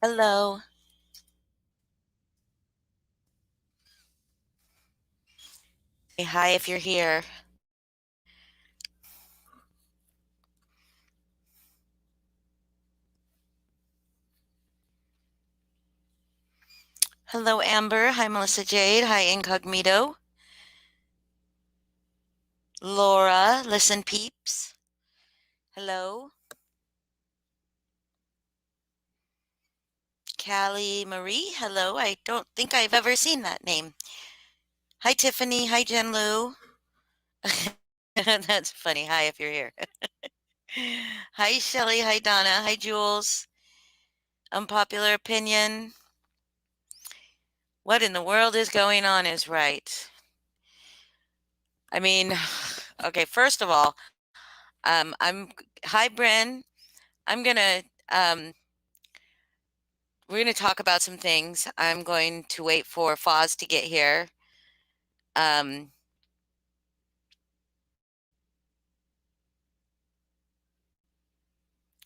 Hello. Hey, hi if you're here. Hello, Amber. Hi, Melissa Jade. Hi, Incognito. Laura, listen, peeps. Hello. Callie Marie. Hello. I don't think I've ever seen that name. Hi, Tiffany. Hi, Jen Lou. That's funny. Hi if you're here. Hi, Shelly. Hi, Donna. Hi, Jules. Unpopular opinion. What in the world is going on is right. I mean, okay, first of all, I'm hi Bryn. I'm gonna um we're gonna talk about some things. I'm going to wait for Foz to get here. Um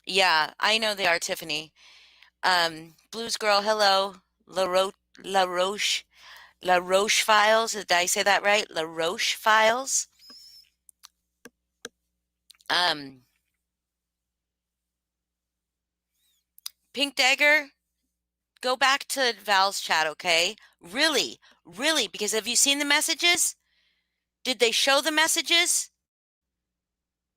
yeah, I know they are, Tiffany. Blues Girl, hello. La Ro La Roche La Roche Files. Did I say that right? La Roche Files. Um Pink Dagger, go back to Val's chat, okay? Really, really, because have you seen the messages? Did they show the messages?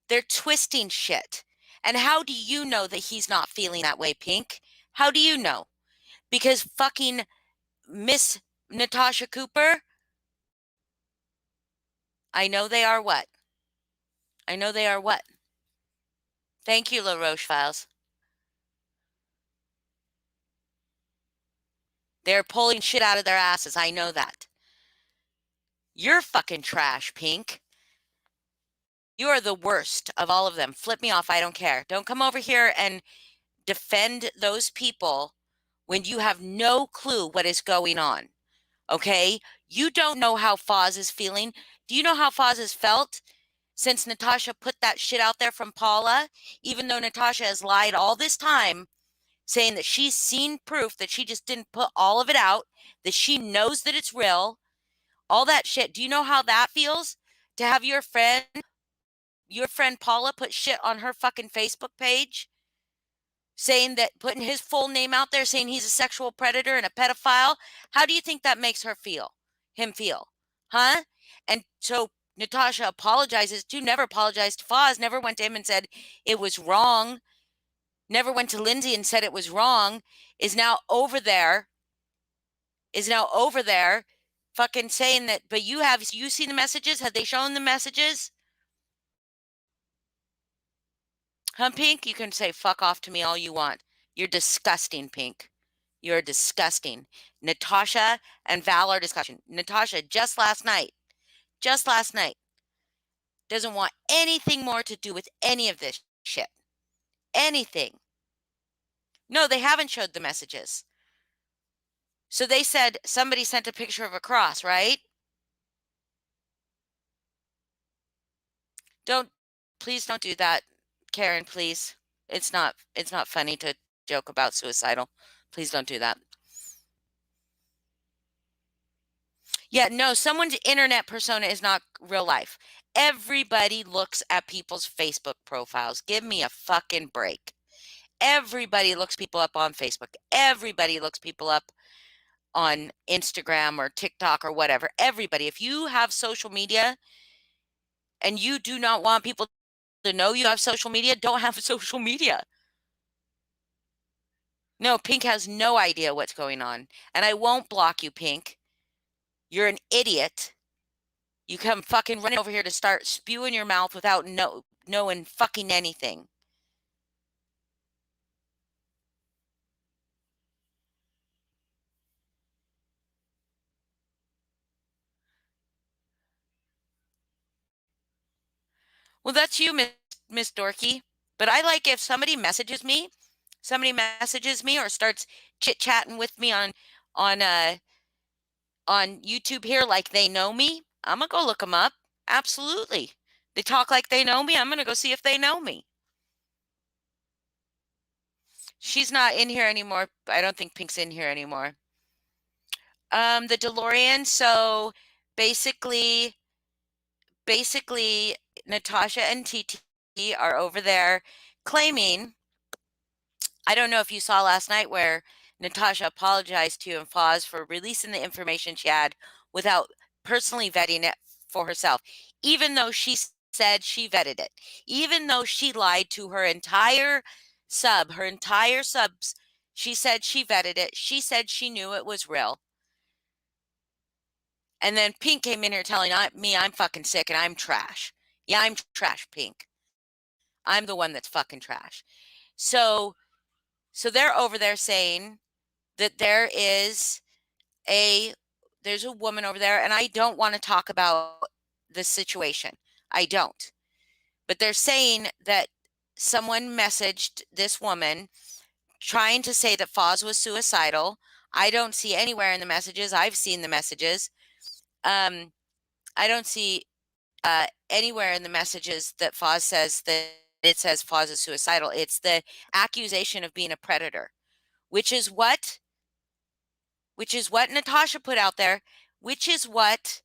They're twisting shit. And how do you know that he's not feeling that way, Pink? How do you know? Because fucking Miss Natasha Cooper, I know they are what? I know they are what? Thank you, La Roche Files. They're pulling shit out of their asses. I know that. You're fucking trash, Pink. You are the worst of all of them. Flip me off. I don't care. Don't come over here and defend those people when you have no clue what is going on. Okay? You don't know how Foz is feeling. Do you know how Foz has felt since Natasha put that shit out there from Paula? Even though Natasha has lied all this time, saying that she's seen proof that she just didn't put all of it out, that she knows that it's real, all that shit. Do you know how that feels? To have your friend Paula put shit on her fucking Facebook page saying that, putting his full name out there, saying he's a sexual predator and a pedophile. How do you think that makes him feel? Huh? And so Natasha apologizes too, never apologized to Foz, never went to him and said it was wrong, never went to Lindsay and said it was wrong, is now over there, fucking saying that. But you seen the messages? Have they shown the messages? Huh, Pink? You can say fuck off to me all you want. You're disgusting, Pink. You're disgusting. Natasha and Val are disgusting. Natasha, just last night, doesn't want anything more to do with any of this shit. Anything. No, they haven't showed the messages. So they said somebody sent a picture of a cross, right? Don't, please don't do that, Karen, please. It's not funny to joke about suicidal. Please don't do that. Yeah, no, someone's internet persona is not real life. Everybody looks at people's Facebook profiles. Give me a fucking break. Everybody looks people up on Facebook. Everybody looks people up on Instagram or TikTok or whatever. Everybody. If you have social media and you do not want people to know you have social media, don't have social media. No, Pink has no idea what's going on. And I won't block you, Pink. You're an idiot. You come fucking running over here to start spewing your mouth without knowing fucking anything. Well, that's you, Miss Dorky. But I like if somebody messages me or starts chit chatting with me on uh on YouTube here like they know me. I'm gonna go look them up. Absolutely. They talk like they know me. I'm gonna go see if they know me. She's not in here anymore. I don't think Pink's in here anymore. The DeLorean. So basically, Natasha and TT are over there claiming. I don't know if you saw last night where Natasha apologized to and Foz for releasing the information she had without personally vetting it for herself, even though she said she vetted it, even though she lied to her entire subs. She said she vetted it. She said she knew it was real. And then Pink came in here telling me I'm fucking sick and I'm trash. Yeah, I'm trash, Pink. I'm the one that's fucking trash. So they're over there saying that there's a woman over there, and I don't want to talk about the situation. I don't. But they're saying that someone messaged this woman trying to say that Foz was suicidal. I don't see anywhere in the messages. I've seen the messages. I don't see anywhere in the messages that Foz says that it says Foz is suicidal. It's the accusation of being a predator, which is what Natasha put out there, which is what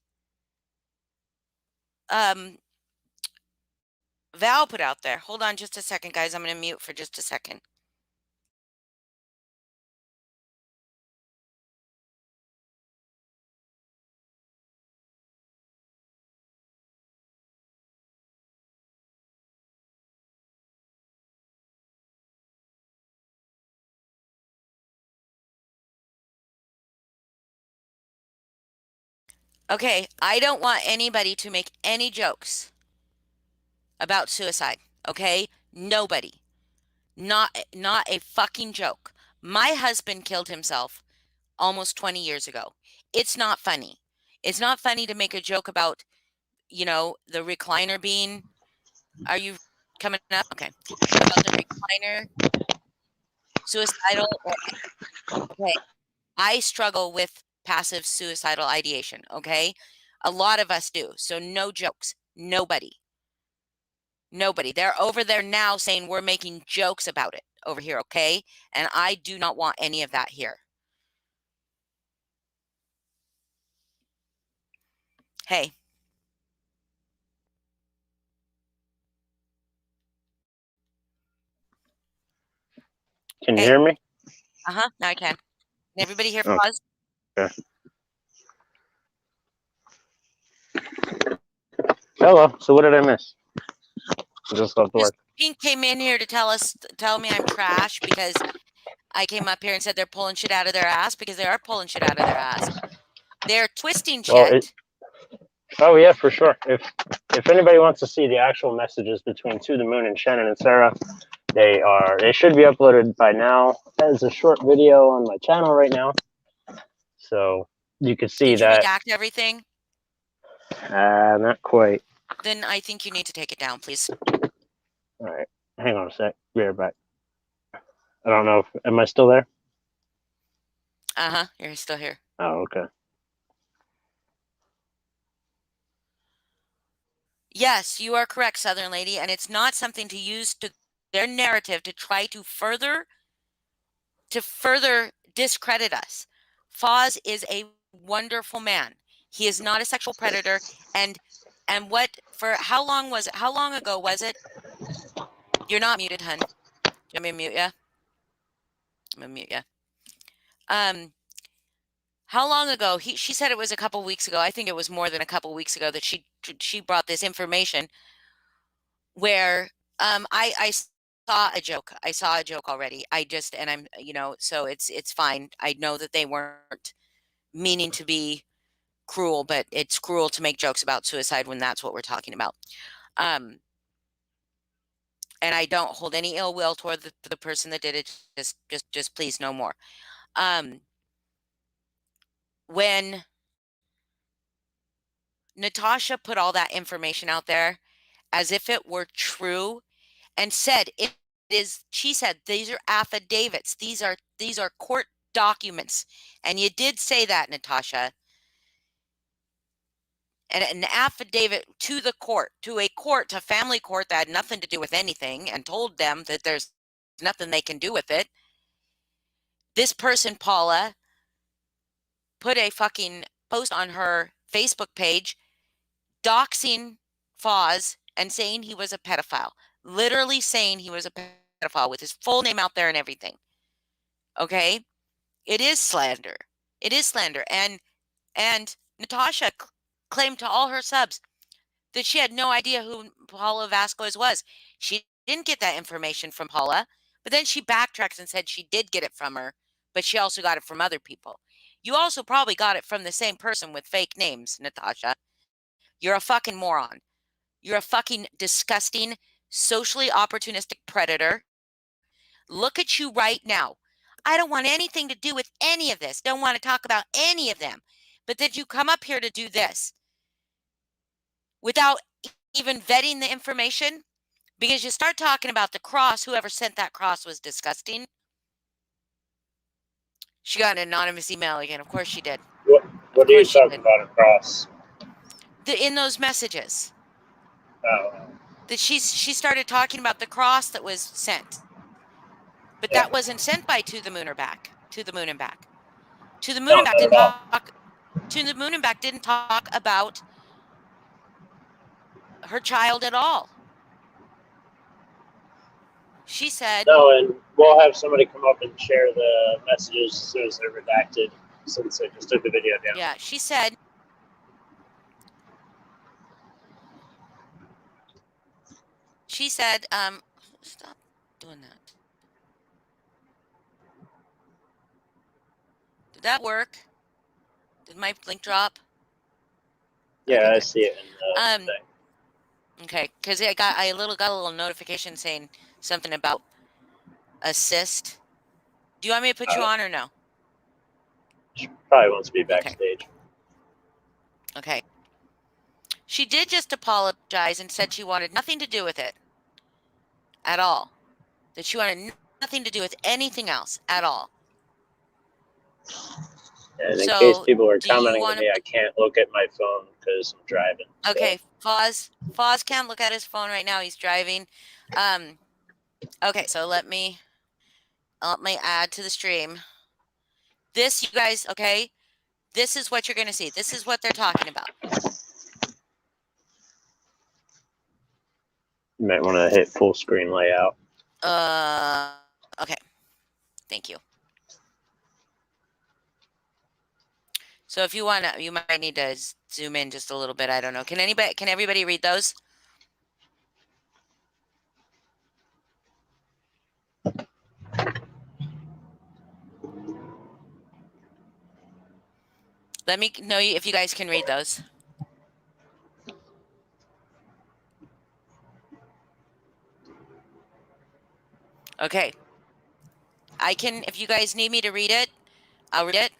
Val put out there. Hold on just a second, guys. I'm going to mute for just a second. Okay, I don't want anybody to make any jokes about suicide, okay? Nobody. Not a fucking joke. My husband killed himself almost 20 years ago. It's not funny. It's not funny to make a joke about, the recliner being. Are you coming up? Okay. About the recliner, suicidal. Okay. I struggle with passive suicidal ideation, okay? A lot of us do. So no jokes. Nobody. They're over there now saying we're making jokes about it over here, okay? And I do not want any of that here. Hey. Can you hear me? Uh-huh. Now I can. Can everybody hear Oh, Foz? okay. Hello. So what did I miss? Just left work. Pink came in here to tell me I'm trash because I came up here and said they're pulling shit out of their ass, because they are pulling shit out of their ass. They're twisting shit. Oh yeah, for sure. If anybody wants to see the actual messages between To the Moon and Shannon and Sarah, they should be uploaded by now as a short video on my channel right now. So you can see Did you that. redact everything? Not quite. Then I think you need to take it down, please. All right. Hang on a sec. Be right back. I don't know am I still there? Uh-huh. You're still here. Oh, okay. Yes, you are correct, Southern Lady, and it's not something to use to their narrative to try to further discredit us. Foz is a wonderful man. He is not a sexual predator. And how long ago was it? You're not muted, hun. Let me mute ya. I'm gonna mute ya. How long ago? She said it was a couple weeks ago. I think it was more than a couple weeks ago that she brought this information where I saw a joke. I saw a joke already. And I'm, so it's fine. I know that they weren't meaning to be cruel, but it's cruel to make jokes about suicide when that's what we're talking about. And I don't hold any ill will toward the person that did it. Just please, no more. When Natasha put all that information out there as if it were true and said she said these are affidavits, these are court documents, and you did say that, Natasha. And an affidavit to the court, to family court that had nothing to do with anything, and told them that there's nothing they can do with it. This person, Paula, put a fucking post on her Facebook page doxing Foz and saying he was a pedophile. Literally saying he was a pedophile with his full name out there and everything. Okay? It is slander. It is slander. And Natasha claimed to all her subs that she had no idea who Paula Vasquez was. She didn't get that information from Paula, but then she backtracks and said she did get it from her, but she also got it from other people. You also probably got it from the same person with fake names, Natasha. You're a fucking moron. You're a fucking disgusting, socially opportunistic predator. Look at you right now. I don't want anything to do with any of this. Don't want to talk about any of them. But did you come up here to do this without even vetting the information? Because you start talking about the cross, whoever sent that cross was disgusting. She got an anonymous email again. Of course she did. What are you talking about across? In those messages. Oh. That she started talking about the cross that was sent. But that wasn't sent by To the Moon and Back. To the Moon and Back. To the Moon and Back didn't talk. To the Moon and Back didn't talk about her child at all. She said, no, and we'll have somebody come up and share the messages as soon as they're redacted, since I just took the video down. Yeah, she said, stop doing that. Did that work? Did my link drop? Yeah, okay, I see it in the thing. Okay, because I got a little notification saying something about assist. Do you want me to put you on or no? She probably wants to be backstage. Okay. She did just apologize and said she wanted nothing to do with it at all. That she wanted nothing to do with anything else at all. And in case people are commenting to me, I can't look at my phone because I'm driving. Okay, so. Foz can't look at his phone right now. He's driving. Okay, so let me add to the stream. This, you guys, okay? This is what you're going to see. This is what they're talking about. You might want to hit full screen layout. Okay. Thank you. So if you want to, you might need to zoom in just a little bit. I don't know. Can everybody read those? Let me know if you guys can read those. Okay. I can, if you guys need me to read it, I'll read it.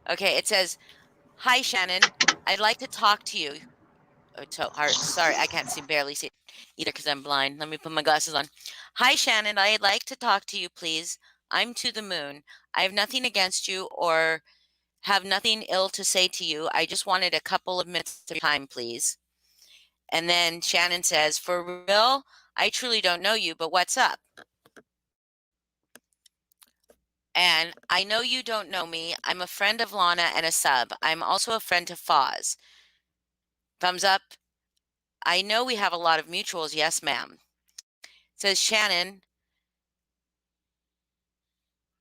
Okay, it says, "Hi, Shannon. I'd like to talk to you." Oh, it's so hard. Sorry, I can't barely see it either because I'm blind. Let me put my glasses on. "Hi, Shannon. I'd like to talk to you, please. I'm To the Moon. I have nothing against you or have nothing ill to say to you. I just wanted a couple of minutes of time, please." And then Shannon says, "For real, I truly don't know you, but what's up? And I know you don't know me. I'm a friend of Lana and a sub. I'm also a friend to Foz. Thumbs up. I know we have a lot of mutuals. Yes, ma'am." Says Shannon,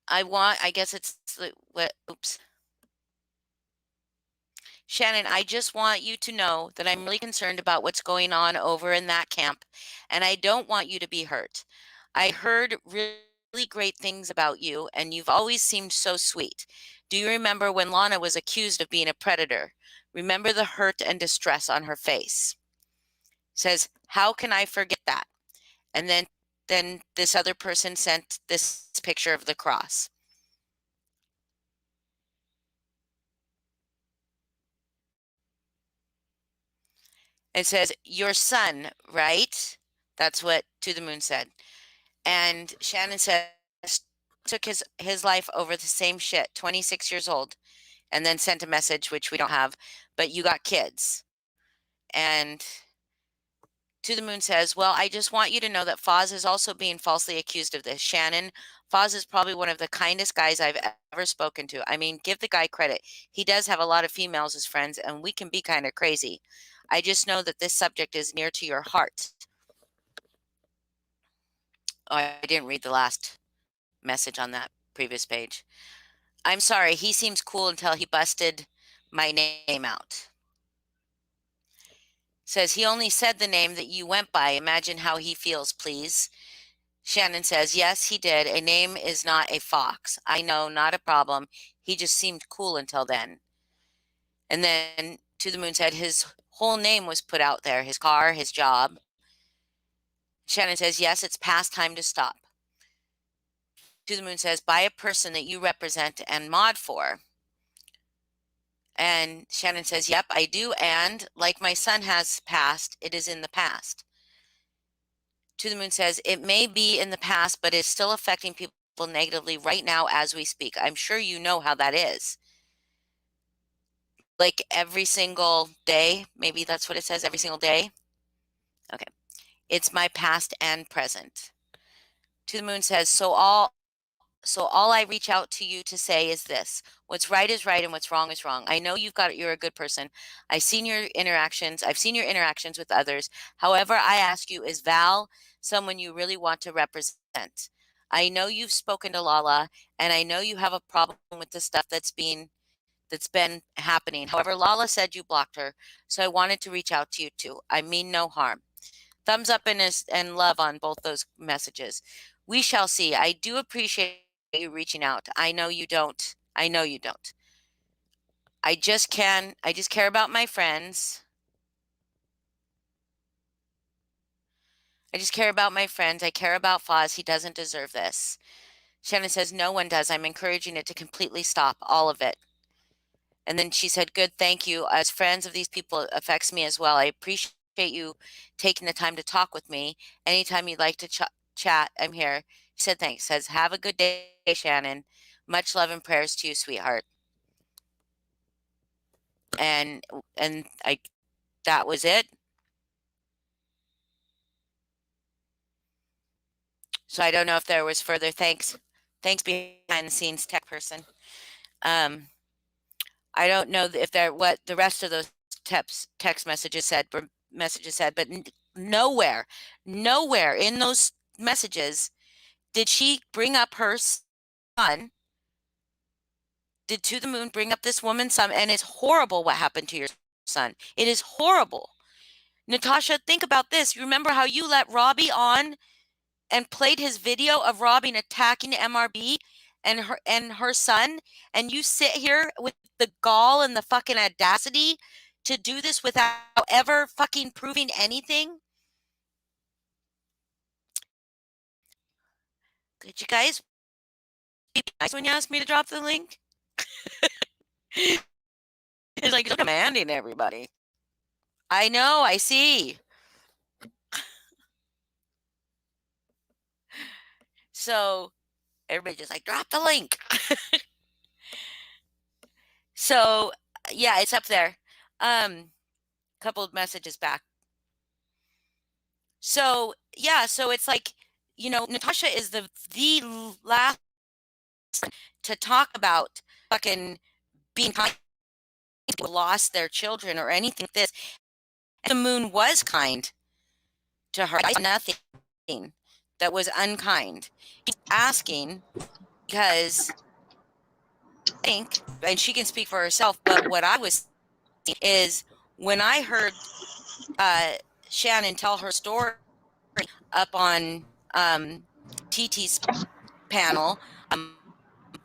I guess it's what, oops. "Shannon, I just want you to know that I'm really concerned about what's going on over in that camp, and I don't want you to be hurt. I heard really great things about you, and you've always seemed so sweet. Do you remember when Lana was accused of being a predator? Remember the hurt and distress on her face?" Says, "How can I forget that?" And then this other person sent this picture of the cross. It says, "Your son, right?" That's what To the Moon said. And Shannon says, "Took his life over the same shit, 26 years old." And then sent a message, which we don't have, "But you got kids." And To the Moon says, well, I just want you to know that Foz is also being falsely accused of this. Shannon, Foz is probably one of the kindest guys I've ever spoken to. I mean, give the guy credit. He does have a lot of females as friends, and we can be kind of crazy. I just know that this subject is near to your heart. Oh, I didn't read the last message on that previous page. I'm sorry, he seems cool until he busted my name out. Says he only said the name that you went by. Imagine how he feels, please. Shannon says, yes, he did. A name is not a fox. I know, not a problem. He just seemed cool until then. And then To the Moon said his whole name was put out there, his car, his job. Shannon says, yes, it's past time to stop. To the Moon says, by a person that you represent and mod for. And Shannon says, yep, I do. And like my son has passed, it is in the past. To the Moon says, it may be in the past, but it's still affecting people negatively right now as we speak. I'm sure you know how that is. Like every single day, maybe that's what it says, every single day. Okay. It's my past and present. To the Moon says, so all I reach out to you to say is this: what's right is right and what's wrong is wrong. I know you're a good person. I've seen your interactions with others. However, I ask you, is Val someone you really want to represent? I know you've spoken to Lala, and I know you have a problem with the stuff that's been happening. However, Lala said you blocked her, so I wanted to reach out to you too. I mean no harm. Thumbs up and love on both those messages. We shall see. I do appreciate you reaching out. I know you don't. I know you don't. I just care about my friends. I just care about my friends. I care about Foz. He doesn't deserve this. Shannon says, no one does. I'm encouraging it to completely stop, all of it. And then she said, good, thank you. As friends of these people, it affects me as well. I appreciate you taking the time to talk with me. Anytime you'd like to chat, I'm here. She said, thanks. Says, have a good day, Shannon. Much love and prayers to you, sweetheart. And that was it. So I don't know if there was further thanks behind the scenes tech person. I don't know if what the rest of those text messages said, but nowhere in those messages did she bring up her son. Did To the Moon bring up this woman's son? And it's horrible what happened to your son. It is horrible. Natasha, think about this. You remember how you let Robbie on and played his video of Robbie attacking MRB and her son, and you sit here with the gall and the fucking audacity to do this without ever fucking proving anything? Could you guys be nice when you ask me to drop the link? It's like commanding everybody. I know, I see. So everybody just like, drop the link. So yeah, it's up there. Couple of messages back. So yeah, so it's like, Natasha is the last to talk about fucking being kind, lost their children or anything like this. The Moon was kind to her. Nothing that was unkind. He's asking because I think, and she can speak for herself, but what I was saying is when I heard Shannon tell her story up on TT's panel,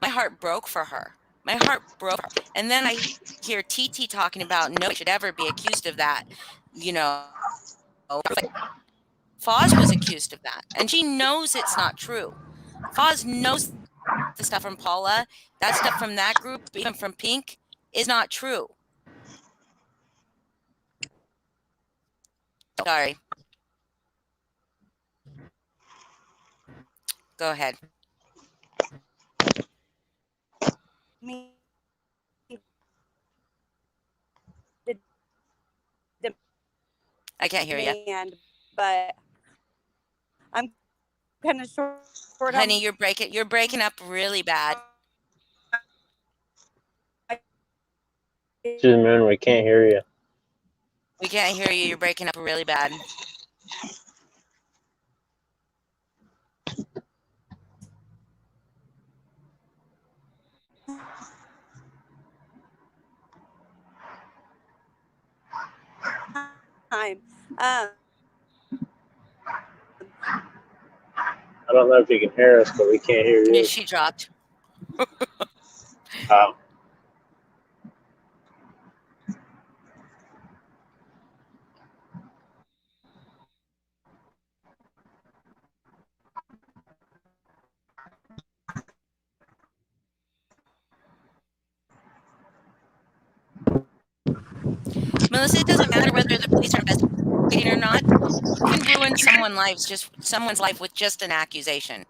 my heart broke for her. My heart broke. And then I hear TT talking about no one should ever be accused of that. Foz was accused of that, and she knows it's not true. Foz knows the stuff from Paula, that stuff from that group, even from Pink, is not true. Sorry. Go ahead. I can't hear you. but I'm kind of short. Honey, you're breaking up really bad. To the moon, we can't hear you. We can't hear you. You're breaking up really bad. Time. I don't know if you can hear us, but we can't hear you. She dropped. Melissa, it doesn't matter whether the police are investigating or not. You can ruin someone's life with just an accusation.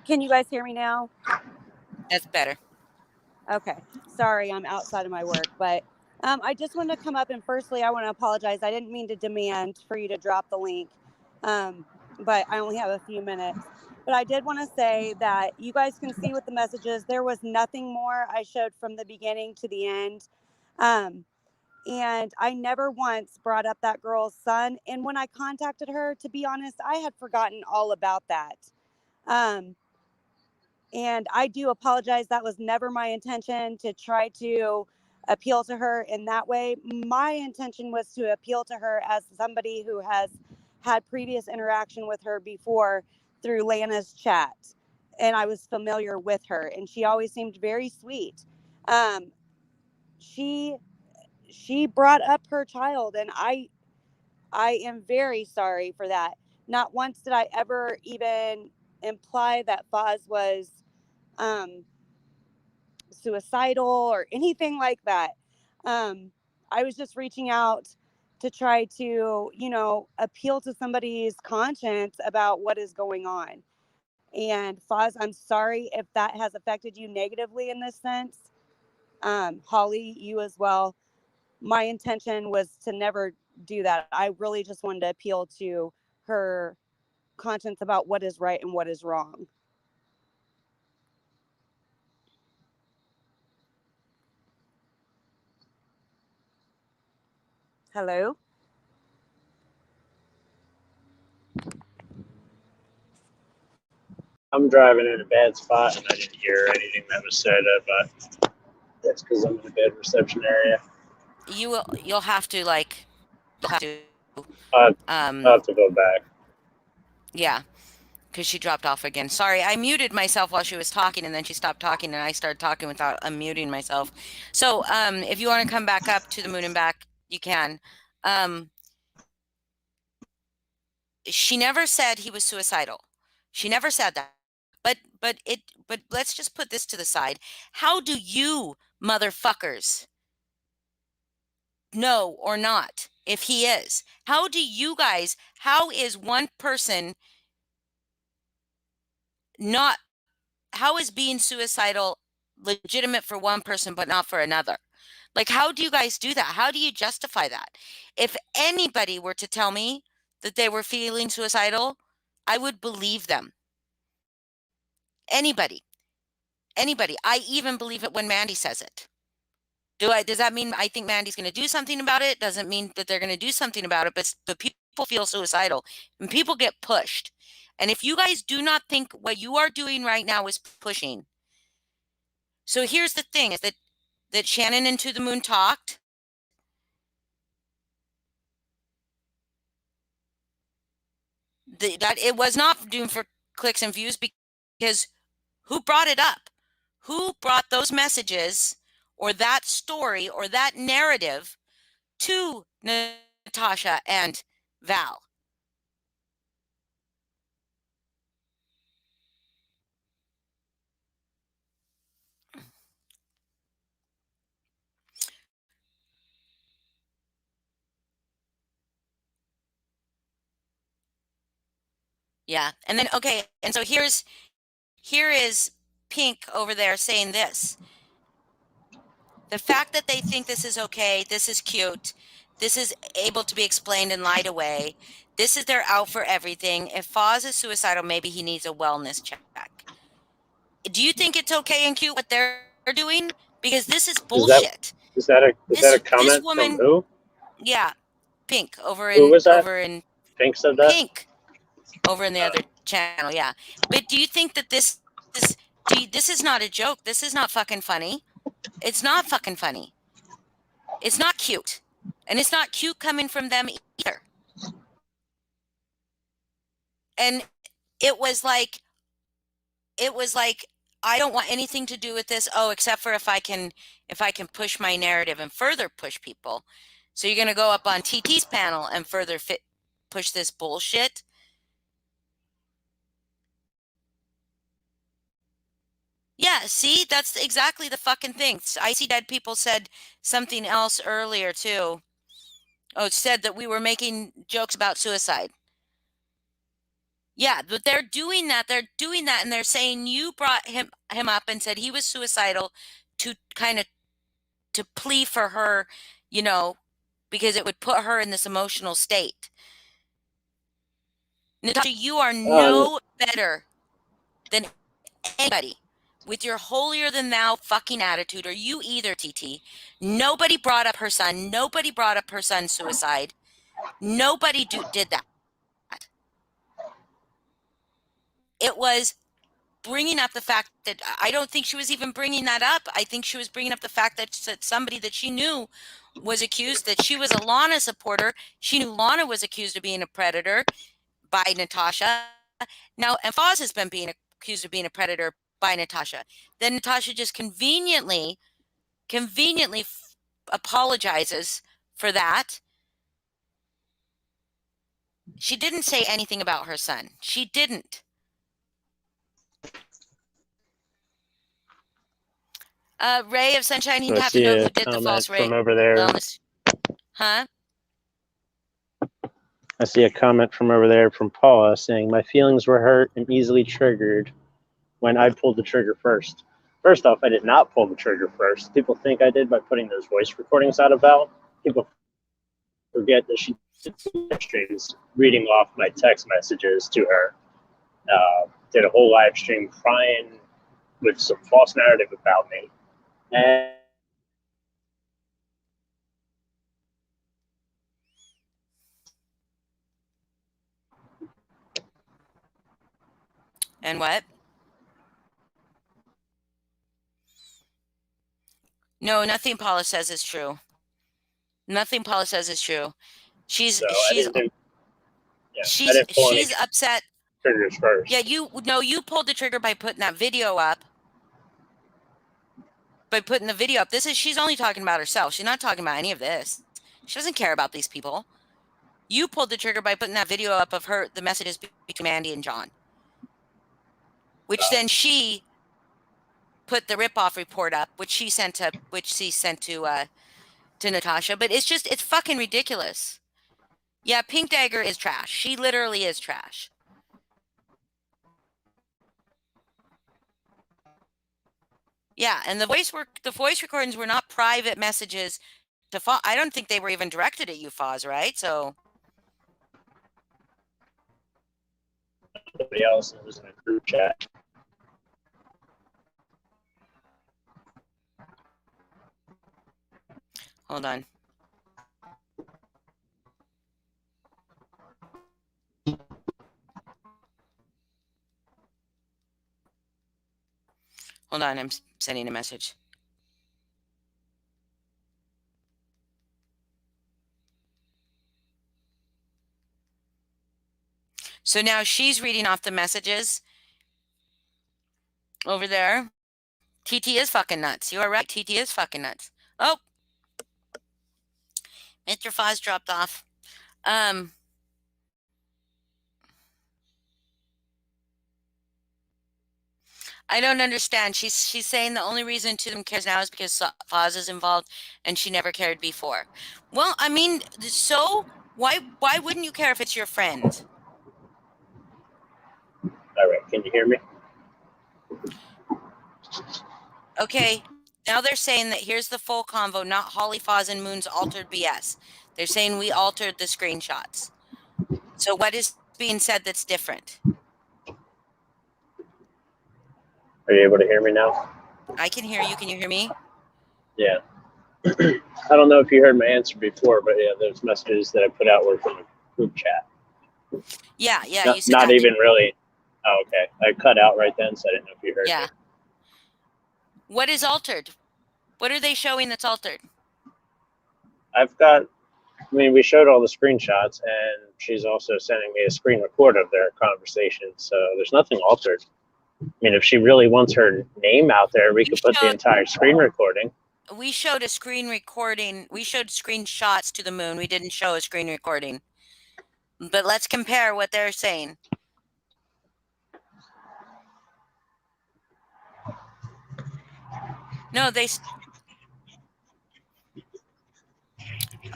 Can you guys hear me now? That's better. Okay. Sorry, I'm outside of my work, but I just wanted to come up and firstly, I want to apologize. I didn't mean to demand for you to drop the link, but I only have a few minutes. But I did want to say that you guys can see with the messages, there was nothing more I showed from the beginning to the end. And I never once brought up that girl's son. And when I contacted her, to be honest, I had forgotten all about that. And I do apologize. That was never my intention to try to appeal to her in that way. My intention was to appeal to her as somebody who has had previous interaction with her before through Lana's chat. And I was familiar with her, and she always seemed very sweet. She brought up her child, and I am very sorry for that. Not once did I ever even imply that Foz was suicidal or anything like that. I was just reaching out to try to, appeal to somebody's conscience about what is going on. And Foz, I'm sorry if that has affected you negatively in this sense. Holly, you as well. My intention was to never do that. I really just wanted to appeal to her conscience about what is right and what is wrong. Hello? I'm driving in a bad spot and I didn't hear anything that was said, but that's because I'm in a bad reception area. You'll have to I'll have to go back. Yeah, because she dropped off again. Sorry, I muted myself while she was talking, and then she stopped talking, and I started talking without unmuting myself. So, if you want to come back up to the moon and back, you can. She never said he was suicidal. She never said that. But let's just put this to the side. How do you motherfuckers know or not if he is? How is one person not, how is being suicidal legitimate for one person but not for another? Like, how do you guys do that? How do you justify that? If anybody were to tell me that they were feeling suicidal, I would believe them. Anybody. I even believe it when Mandy says it. Does that mean I think Mandy's going to do something about it? Doesn't mean that they're going to do something about it, but people feel suicidal and people get pushed. And if you guys do not think what you are doing right now is pushing. So here's the thing is that Shannon and To the Moon talked. That it was not doomed for clicks and views because who brought it up? Who brought those messages or that story or that narrative to Natasha and Val? Yeah. And then, okay. And so here is Pink over there saying this. The fact that they think this is okay, this is cute, this is able to be explained and lied away, this is they're out for everything. If Foz is suicidal, maybe he needs a wellness check. Do you think it's okay and cute what they're doing? Because this is bullshit. Is that a This comment from woman, who? yeah, Pink Who was that? Pink said that? Pink over in the other channel, yeah. But do you think that this is not a joke? This is not fucking funny. It's not fucking funny. It's not cute. And it's not cute coming from them either. And it was like, I don't want anything to do with this. Oh, except for if I can push my narrative and further push people. So you're going to go up on TT's panel and further push this bullshit? Yeah, see, that's exactly the fucking thing. I See Dead People said something else earlier too. Oh, it said that we were making jokes about suicide. Yeah, but they're doing that. They're doing that, and they're saying you brought him up and said he was suicidal to kind of to plea for her, you know, because it would put her in this emotional state. Natasha, you are no better than anybody with your holier than thou fucking attitude, or you either, TT. Nobody brought up her son. Nobody brought up her son's suicide. Nobody did that. It was bringing up the fact that I don't think she was even bringing that up. I think she was bringing up the fact that somebody that she knew was accused, that she was a Lana supporter. She knew Lana was accused of being a predator by Natasha. Now, and Foz has been being accused of being a predator by Natasha. Then Natasha just conveniently apologizes for that. She didn't say anything about her son. She didn't. Ray of Sunshine, he'd have to know who did the false ray. From over there. Wellness. Huh? I see a comment from over there from Paula saying, my feelings were hurt and easily triggered when I pulled the trigger first. First off, I did not pull the trigger first. People think I did by putting those voice recordings out of Val. People forget that she did streams reading off my text messages to her. Did a whole live stream crying with some false narrative about me. And what? No, nothing Paula says is true. Nothing Paula says is true. She's upset. Triggers first. Yeah, you pulled the trigger by putting that video up. She's only talking about herself. She's not talking about any of this. She doesn't care about these people. You pulled the trigger by putting that video up of the messages between Mandy and John. Which then she put the ripoff report up, which she sent to Natasha. But it's fucking ridiculous. Yeah, Pink Dagger is trash. She literally is trash. Yeah, and the voice recordings were not private messages to Foz. I don't think they were even directed at you, Foz, right? So somebody else was in a group chat. Hold on. Hold on, I'm sending a message. So now she's reading off the messages over there. TT is fucking nuts. You are right. TT is fucking nuts. Oh, Mr. Foz dropped off. I don't understand. She's saying the only reason Two of Them cares now is because Foz is involved and she never cared before. Well, I mean, so why wouldn't you care if it's your friend? All right, can you hear me? Okay, Now they're saying that here's the full convo, not Holly Foz and Moon's altered BS. They're saying we altered the screenshots. So what is being said that's different? Are you able to hear me now? I can hear you. Can you hear me? Yeah. I don't know if you heard my answer before, but yeah, those messages that I put out were from a group chat. Yeah, yeah. Not, You said not that. even really. Oh, okay. I cut out right then, so I didn't know if you heard Yeah. me. What is altered? What are they showing that's altered? We showed all the screenshots, and she's also sending me a screen record of their conversation, so there's nothing altered. I mean, if she really wants her name out there, we could put the entire screen recording. We showed a screen recording. We showed screenshots to the Moon. We didn't show a screen recording. But let's compare what they're saying. No,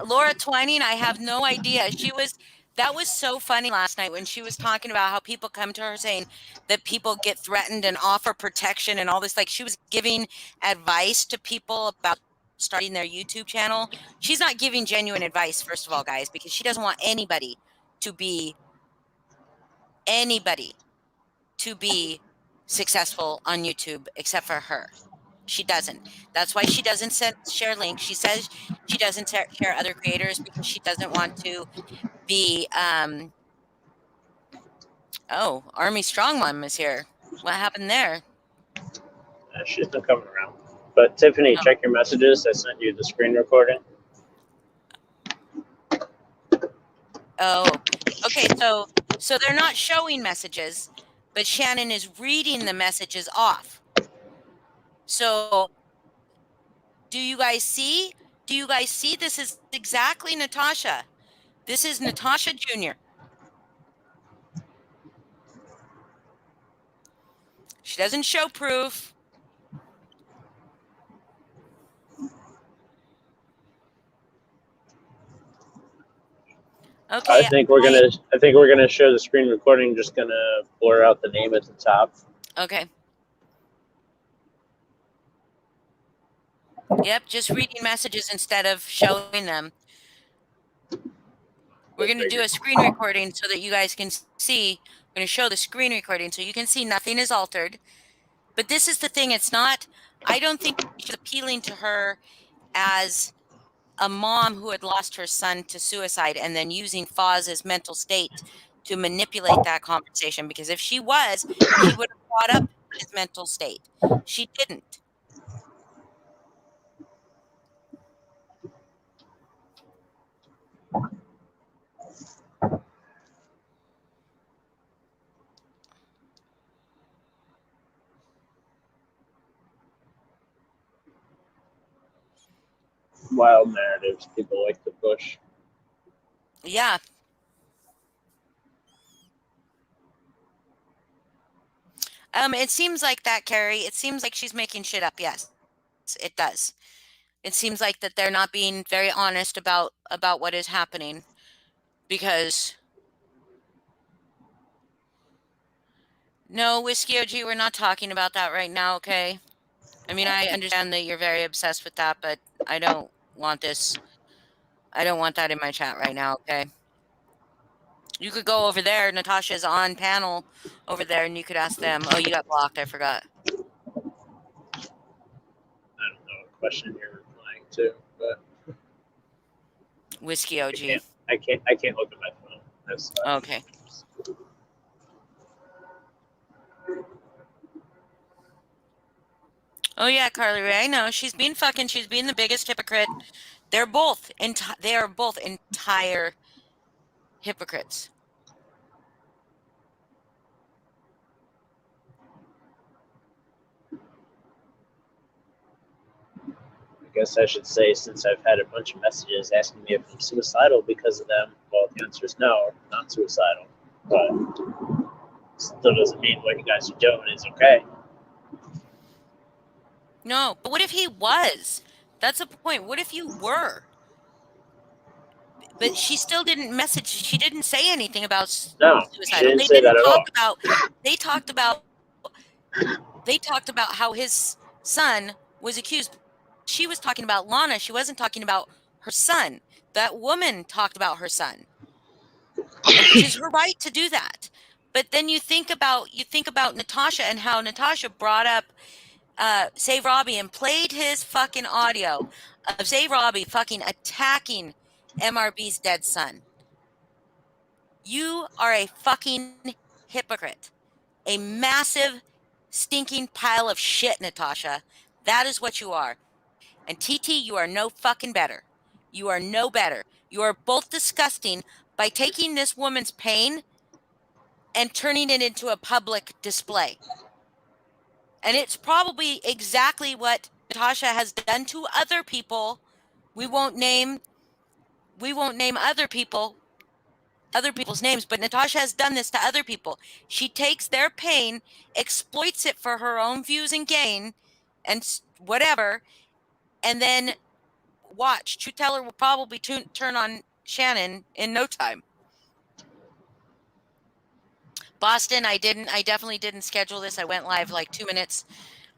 Laura Twining, I have no idea. That was so funny last night when she was talking about how people come to her saying that people get threatened and offer protection and all this. Like, she was giving advice to people about starting their YouTube channel. She's not giving genuine advice, first of all, guys, because she doesn't want anybody to be successful on YouTube except for her. She doesn't. That's why she doesn't share links. She says she doesn't share other creators because she doesn't want to be oh, Army Strong Mom is here. What happened there? She's been coming around. But Tiffany, Oh. check your messages. I sent you the screen recording. Oh, okay. So they're not showing messages, but Shannon is reading the messages off. So do you guys see? Do you guys see? This is exactly Natasha. This is Natasha Jr. She doesn't show proof. Okay. I think we're gonna show the screen recording. Just gonna blur out the name at the top. Okay. Yep, just reading messages instead of showing them. We're going to do a screen recording so that you guys can see. We're going to show the screen recording so you can see nothing is altered. But this is the thing. It's not, I don't think she's appealing to her as a mom who had lost her son to suicide and then using Foz's mental state to manipulate that conversation. Because if she was, she would have brought up his mental state. She didn't. Wild narratives people like to push. Yeah. It seems like that, Carrie. It seems like she's making shit up. Yes, it does. It seems like that they're not being very honest about what is happening, because no, Whiskey OG, we're not talking about that right now, okay? I mean, I understand that you're very obsessed with that, but I don't want this. I don't want that in my chat right now, okay? You could go over there. Natasha's on panel over there, and you could ask them. Oh, you got blocked. I forgot. I don't know what question you're replying to, but Whiskey OG. I can't look at my phone. That's okay. Oh yeah, Carly Rae. I know she's being the biggest hypocrite. They're both they are both entire hypocrites. I guess I should say, since I've had a bunch of messages asking me if I'm suicidal because of them, well, the answer is no, not suicidal. But still doesn't mean what you guys are doing is okay. No, but what if he was? That's the point. What if you were? But she still didn't message. She didn't say anything about No, suicidal. she didn't say that at all. They talked about how his son was accused. She was talking about Lana. She wasn't talking about her son. That woman talked about her son, which is her right to do that. But then you think about Natasha and how Natasha brought up Save Robbie and played his fucking audio of Save Robbie fucking attacking MRB's dead son. You are a fucking hypocrite. A massive, stinking pile of shit, Natasha. That is what you are. And TT, you are no fucking better. You are no better. You are both disgusting by taking this woman's pain and turning it into a public display. And it's probably exactly what Natasha has done to other people. We won't name other people's names, but Natasha has done this to other people. She takes their pain, exploits it for her own views and gain, and whatever, and then watch. Truth Teller will probably turn on Shannon in no time. Boston, I definitely didn't schedule this. I went live like 2 minutes,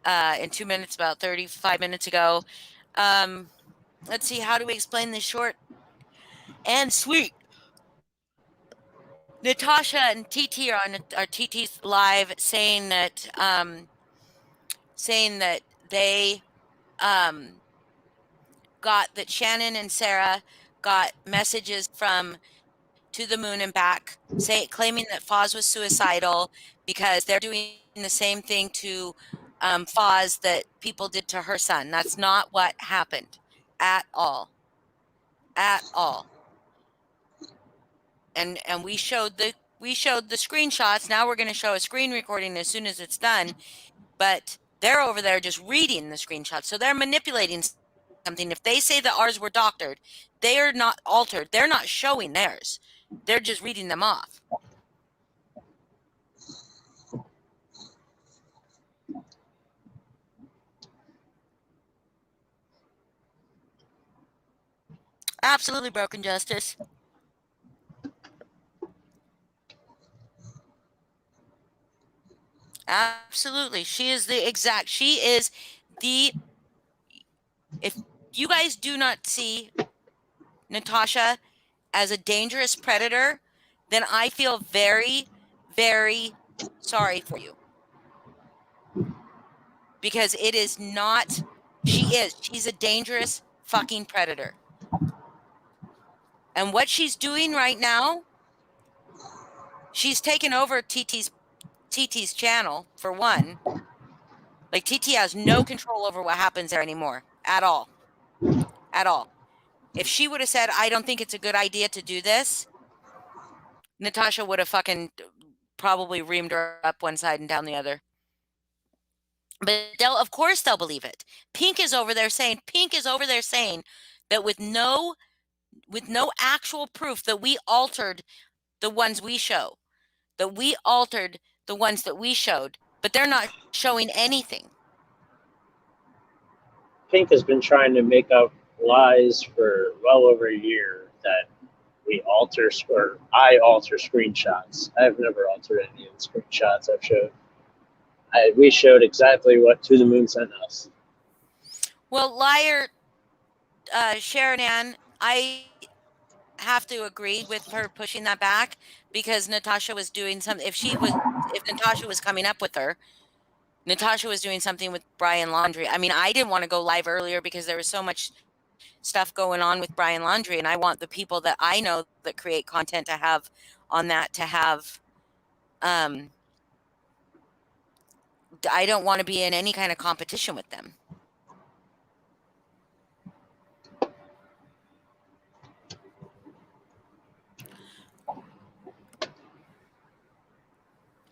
about 35 minutes ago. Let's see, how do we explain this short and sweet? Natasha and TT are on TT's live saying that they got that Shannon and Sarah got messages from To the Moon and Back claiming that Foz was suicidal because they're doing the same thing to Foz that people did to her son. That's not what happened at all. At all. And we showed the screenshots. Now we're going to show a screen recording as soon as it's done. But they're over there just reading the screenshots. So they're manipulating something. If they say that ours were doctored, they are not altered. They're not showing theirs. They're just reading them off. Absolutely broken justice. Absolutely. If you guys do not see Natasha as a dangerous predator, then I feel very, very sorry for you. Because it is not, she's a dangerous fucking predator. And what she's doing right now, she's taken over TT's channel, for one. Like, TT has no control over what happens there anymore. At all. At all. If she would have said, I don't think it's a good idea to do this, Natasha would have fucking probably reamed her up one side and down the other. But of course they'll believe it. Pink is over there saying that with no actual proof that we altered the ones we show, that we altered the ones that we showed, but they're not showing anything. Pink has been trying to make up lies for well over a year that I alter screenshots. I've never altered any of the screenshots I've showed. We showed exactly what To the Moon sent us. Well, liar, Sharon Ann, I have to agree with her pushing that back, because Natasha was doing something. If Natasha was coming up with her, Natasha was doing something with Brian Laundrie. I mean, I didn't want to go live earlier because there was so much stuff going on with Brian Laundrie, and I want the people that I know that create content to have on that, to have, I don't want to be in any kind of competition with them.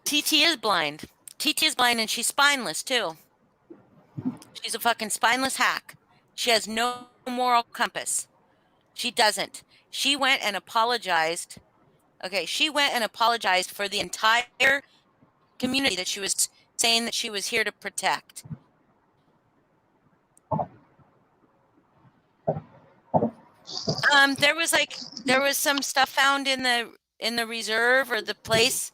TT is blind. TT is blind, and she's spineless too. She's a fucking spineless hack. She has no moral compass. She doesn't. She went and apologized. Okay, she went and apologized for the entire community that she was saying that she was here to protect. There was some stuff found in the reserve, or the place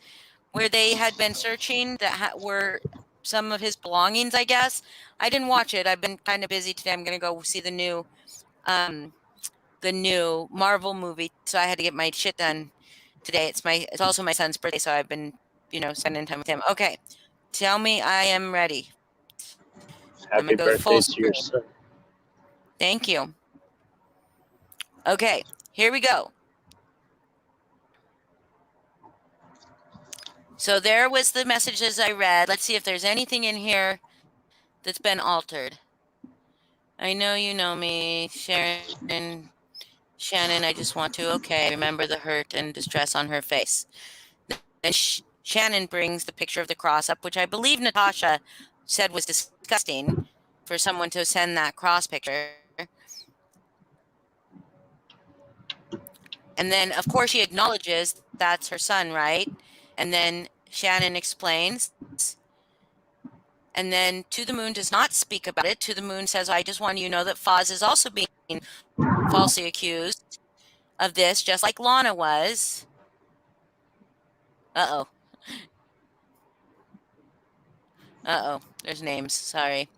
where they had been searching, that were some of his belongings, I guess. I didn't watch it. I've been kind of busy today. I'm going to go see the new Marvel movie, so I had to get my shit done today. It's also my son's birthday, so I've been, spending time with him. Okay. Tell me I am ready. I'm Happy going to go birthday full to your screen. son. Thank you. Okay, here we go. So there was the messages I read. Let's see if there's anything in here that's been altered. I know you know me, Shannon, I just want to, okay, remember the hurt and distress on her face. Then Shannon brings the picture of the cross up, which I believe Natasha said was disgusting for someone to send that cross picture. And then, of course, she acknowledges that's her son, right? And then Shannon explains. And then To the Moon does not speak about it. To the Moon says, I just want you to know that Foz is also being falsely accused of this, just like Lana was. Uh-oh. Uh-oh. There's names. Sorry.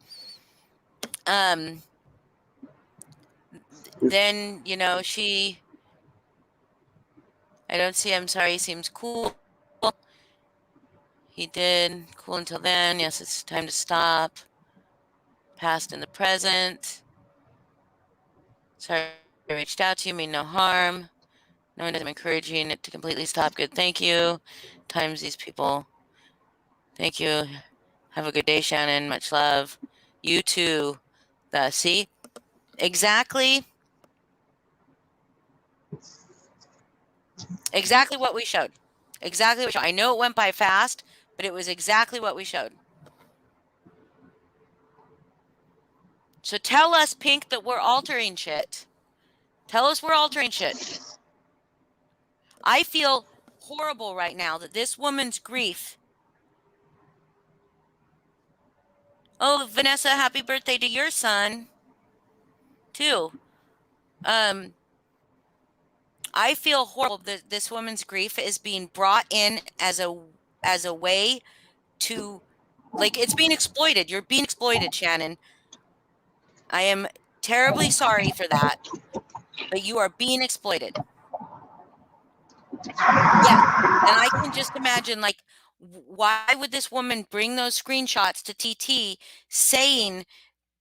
Then, I don't see, I'm sorry, he seems cool. He did. Cool until then. Yes, it's time to stop. Past and the present. Sorry I reached out to you, mean no harm. No one I'm encouraging it to completely stop. Good, thank you. Times these people. Thank you. Have a good day, Shannon. Much love. You too. See? Exactly what we showed. Exactly what we showed. I know it went by fast, but it was exactly what we showed. So tell us, Pink, that we're altering shit. Tell us we're altering shit. I feel horrible right now that this woman's grief. Oh, Vanessa, happy birthday to your son, too. I feel horrible that this woman's grief is being brought in as a way to, like, it's being exploited. You're being exploited, Shannon. I am terribly sorry for that, but you are being exploited. Yeah. And I can just imagine, like, why would this woman bring those screenshots to TT saying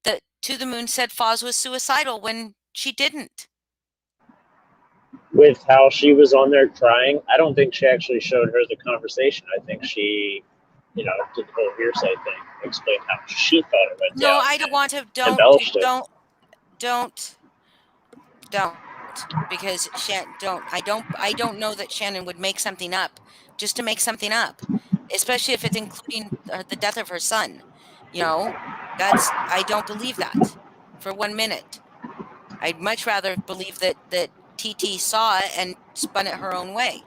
that To the Moon said Foz was suicidal when she didn't? With how she was on there crying, I don't think she actually showed her the conversation. I think she, did the whole hearsay thing, explained how she thought it went No, down. I don't want to. Embellished it. Don't, because I don't know that Shannon would make something up just to make something up, especially if it's including the death of her son. I don't believe that for 1 minute. I'd much rather believe that TT saw it and spun it her own way.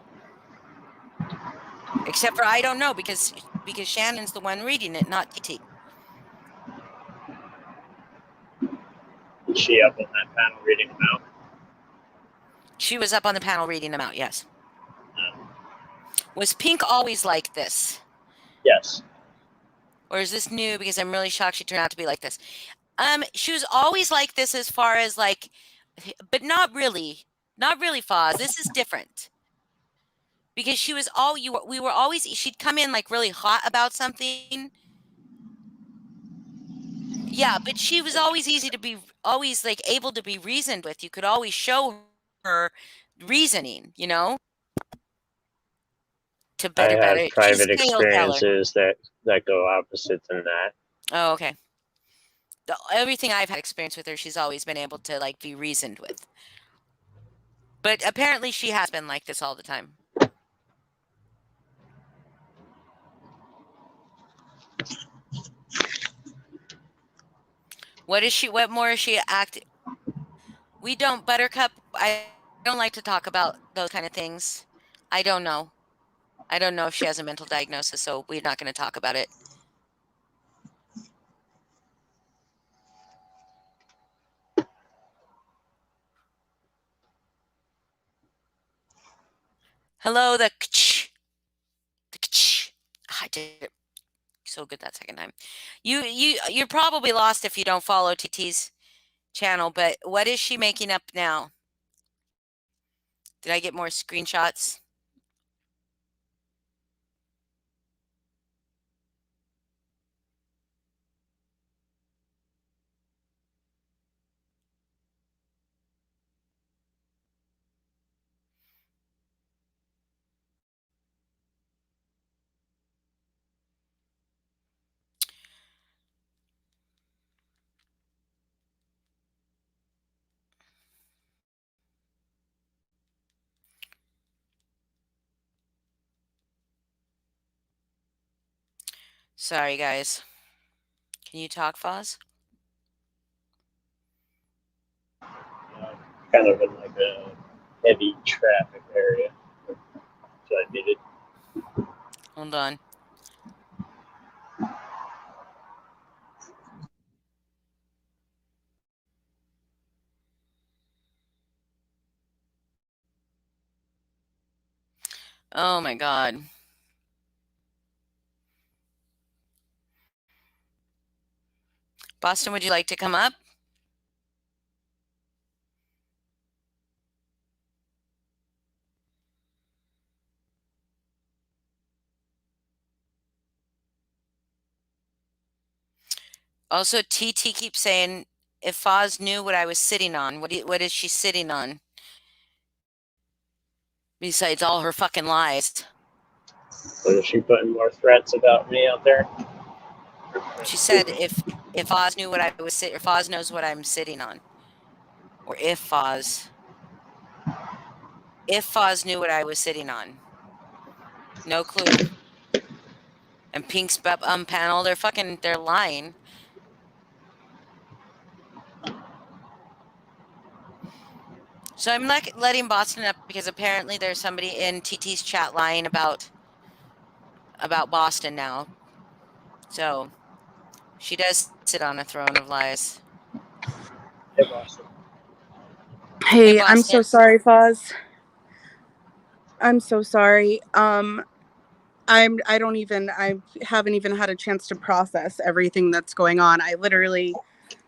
Except for I don't know, because Shannon's the one reading it, not TT. Was she up on that panel reading them out? She was up on the panel reading them out, yes. Was Pink always like this? Yes. Or is this new? Because I'm really shocked she turned out to be like this. She was always like this as far as like, but not really. Not really, Foz. This is different. Because she was we were always, she'd come in like really hot about something. Yeah, but she was always always like able to be reasoned with. You could always show her reasoning, to I better. have She's private a tale teller. experiences that go opposite than that. Oh, okay. Everything I've had experience with her, she's always been able to like be reasoned with. But apparently she has been like this all the time. What more is she acting? We don't, Buttercup. I don't like to talk about those kind of things. I don't know. I don't know if she has a mental diagnosis, so we're not going to talk about it. Hello, the I did it. so good that second time. You're probably lost if you don't follow TT's channel, but what is she making up now? Did I get more screenshots? Sorry, guys. Can you talk, Foz? Kind of in like a heavy traffic area. So I needed. Hold on. Oh my God. Boston, would you like to come up? Also, TT keeps saying, if Foz knew what I was sitting on, what is she sitting on? Besides all her fucking lies. So is she putting more threats about me out there? She said if Foz knew what I was sitting, or Foz knows what I'm sitting on, or if Foz knew what I was sitting on, no clue. And Pink's panel, they're lying. So I'm like letting Boston up because apparently there's somebody in TT's chat lying about Boston now. So she does sit on a throne of lies. Hey, Boston. Hey, I'm so Boston. sorry, Foz. I'm so sorry. I haven't even had a chance to process everything that's going on. I literally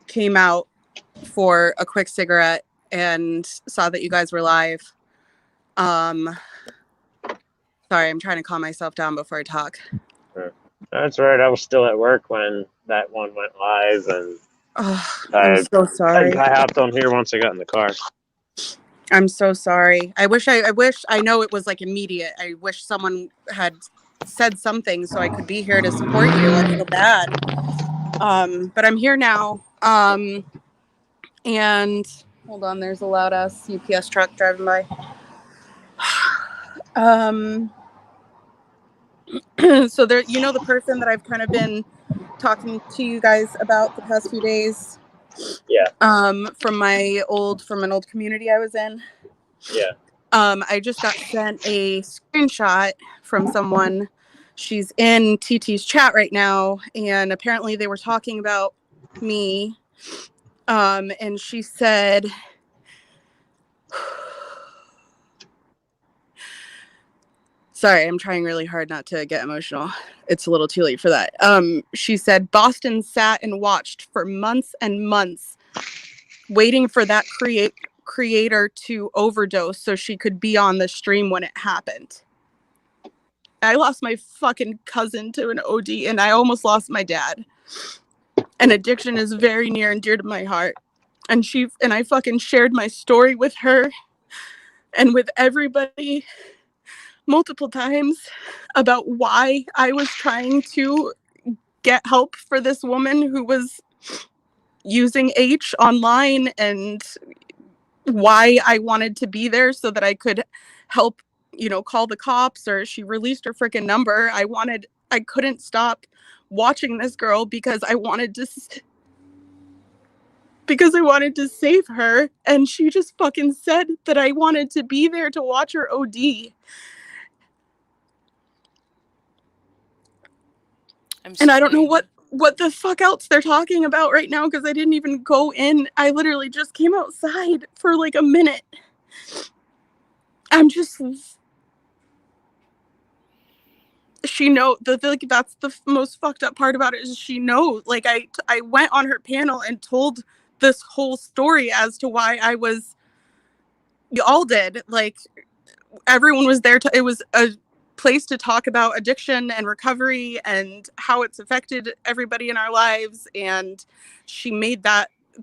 came out for a quick cigarette and saw that you guys were live. Sorry, I'm trying to calm myself down before I talk. That's right. I was still at work when that one went live, and I'm so sorry. I hopped on here once I got in the car. I'm so sorry. I wish I know it was like immediate. I wish someone had said something so I could be here to support you. I feel bad. But I'm here now. And hold on, there's a loud ass UPS truck driving by. So there, you know, the person that I've kind of been talking to you guys about the past few days. Yeah. From an old community I was in. Yeah. I just got sent a screenshot from someone. She's in TT's chat right now, and apparently they were talking about me. And she said, sorry, I'm trying really hard not to get emotional. It's a little too late for that. She said, Boston sat and watched for months and months, waiting for that creator to overdose so she could be on the stream when it happened. I lost my fucking cousin to an OD, and I almost lost my dad. And addiction is very near and dear to my heart. And I fucking shared my story with her and with everybody multiple times about why I was trying to get help for this woman who was using H online, and why I wanted to be there so that I could help, call the cops, or she released her freaking number. I couldn't stop watching this girl because I wanted to save her. And she just fucking said that I wanted to be there to watch her OD. And I don't know what the fuck else they're talking about right now, because I didn't even go in. I literally just came outside for like a minute. like that's the most fucked up part about it is she knows. Like I went on her panel and told this whole story as to why you all did. Like everyone was there it was a place to talk about addiction and recovery and how it's affected everybody in our lives. And she made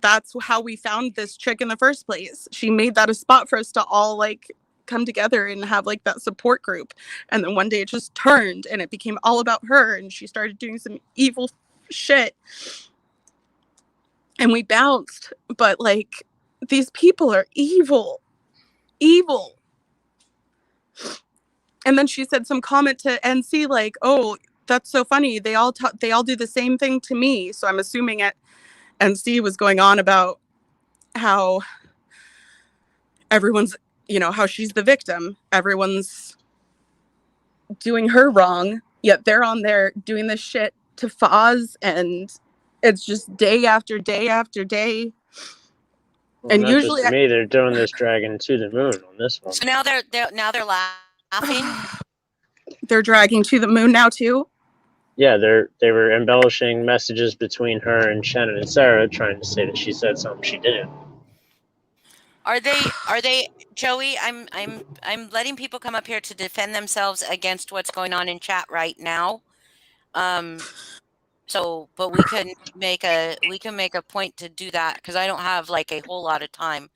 that's how we found this chick in the first place. She made that a spot for us to all like come together and have like that support group. And then one day it just turned and it became all about her and she started doing some evil shit. And we bounced, but like these people are evil. And then she said some comment to NC like, "Oh, that's so funny. They all do the same thing to me." So I'm assuming NC was going on about how everyone's, how she's the victim. Everyone's doing her wrong, yet they're on there doing this shit to Foz, and it's just day after day after day. Well, And not usually just to me, they're doing this dragging to the moon on this one. So now they're laughing. They're dragging to the moon now too. Yeah, they were embellishing messages between her and Shannon and Sarah, trying to say that she said something she didn't. Are they Joey? I'm letting people come up here to defend themselves against what's going on in chat right now. So, but we can make a point to do that because I don't have like a whole lot of time.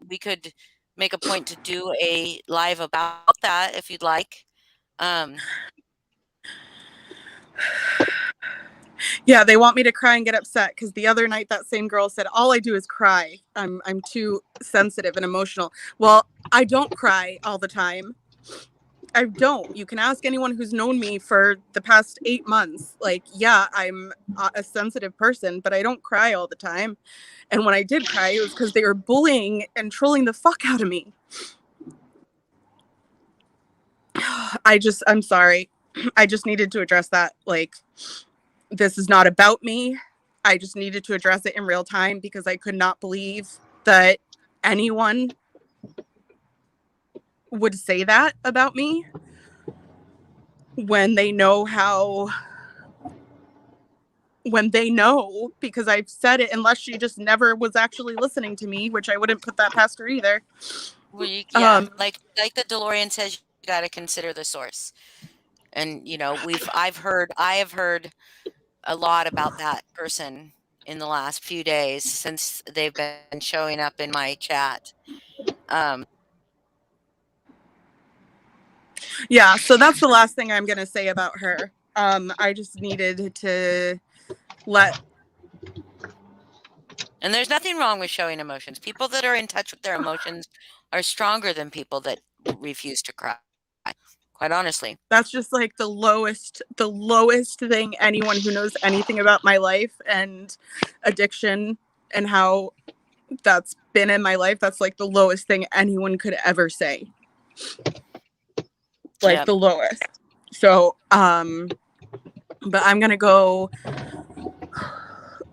We could make a point to do a live about that if you'd like. Yeah, they want me to cry and get upset because the other night that same girl said, "All I do is cry. I'm too sensitive and emotional." Well, I don't cry all the time. I don't. You can ask anyone who's known me for the past 8 months. Like, yeah, I'm a sensitive person, but I don't cry all the time. And when I did cry, it was because they were bullying and trolling the fuck out of me. I'm sorry. I just needed to address that. Like, this is not about me. I just needed to address it in real time because I could not believe that anyone would say that about me when they know because I've said it, unless she just never was actually listening to me, which I wouldn't put that past her either. Well, yeah, like the DeLorean says, you got to consider the source. And I have heard a lot about that person in the last few days since they've been showing up in my chat. Yeah, so that's the last thing I'm going to say about her. I just needed to and there's nothing wrong with showing emotions. People that are in touch with their emotions are stronger than people that refuse to cry. Quite honestly. That's just like the lowest thing anyone who knows anything about my life and addiction and how that's been in my life, that's like the lowest thing anyone could ever say. Like, the lowest. So, but I'm going to go.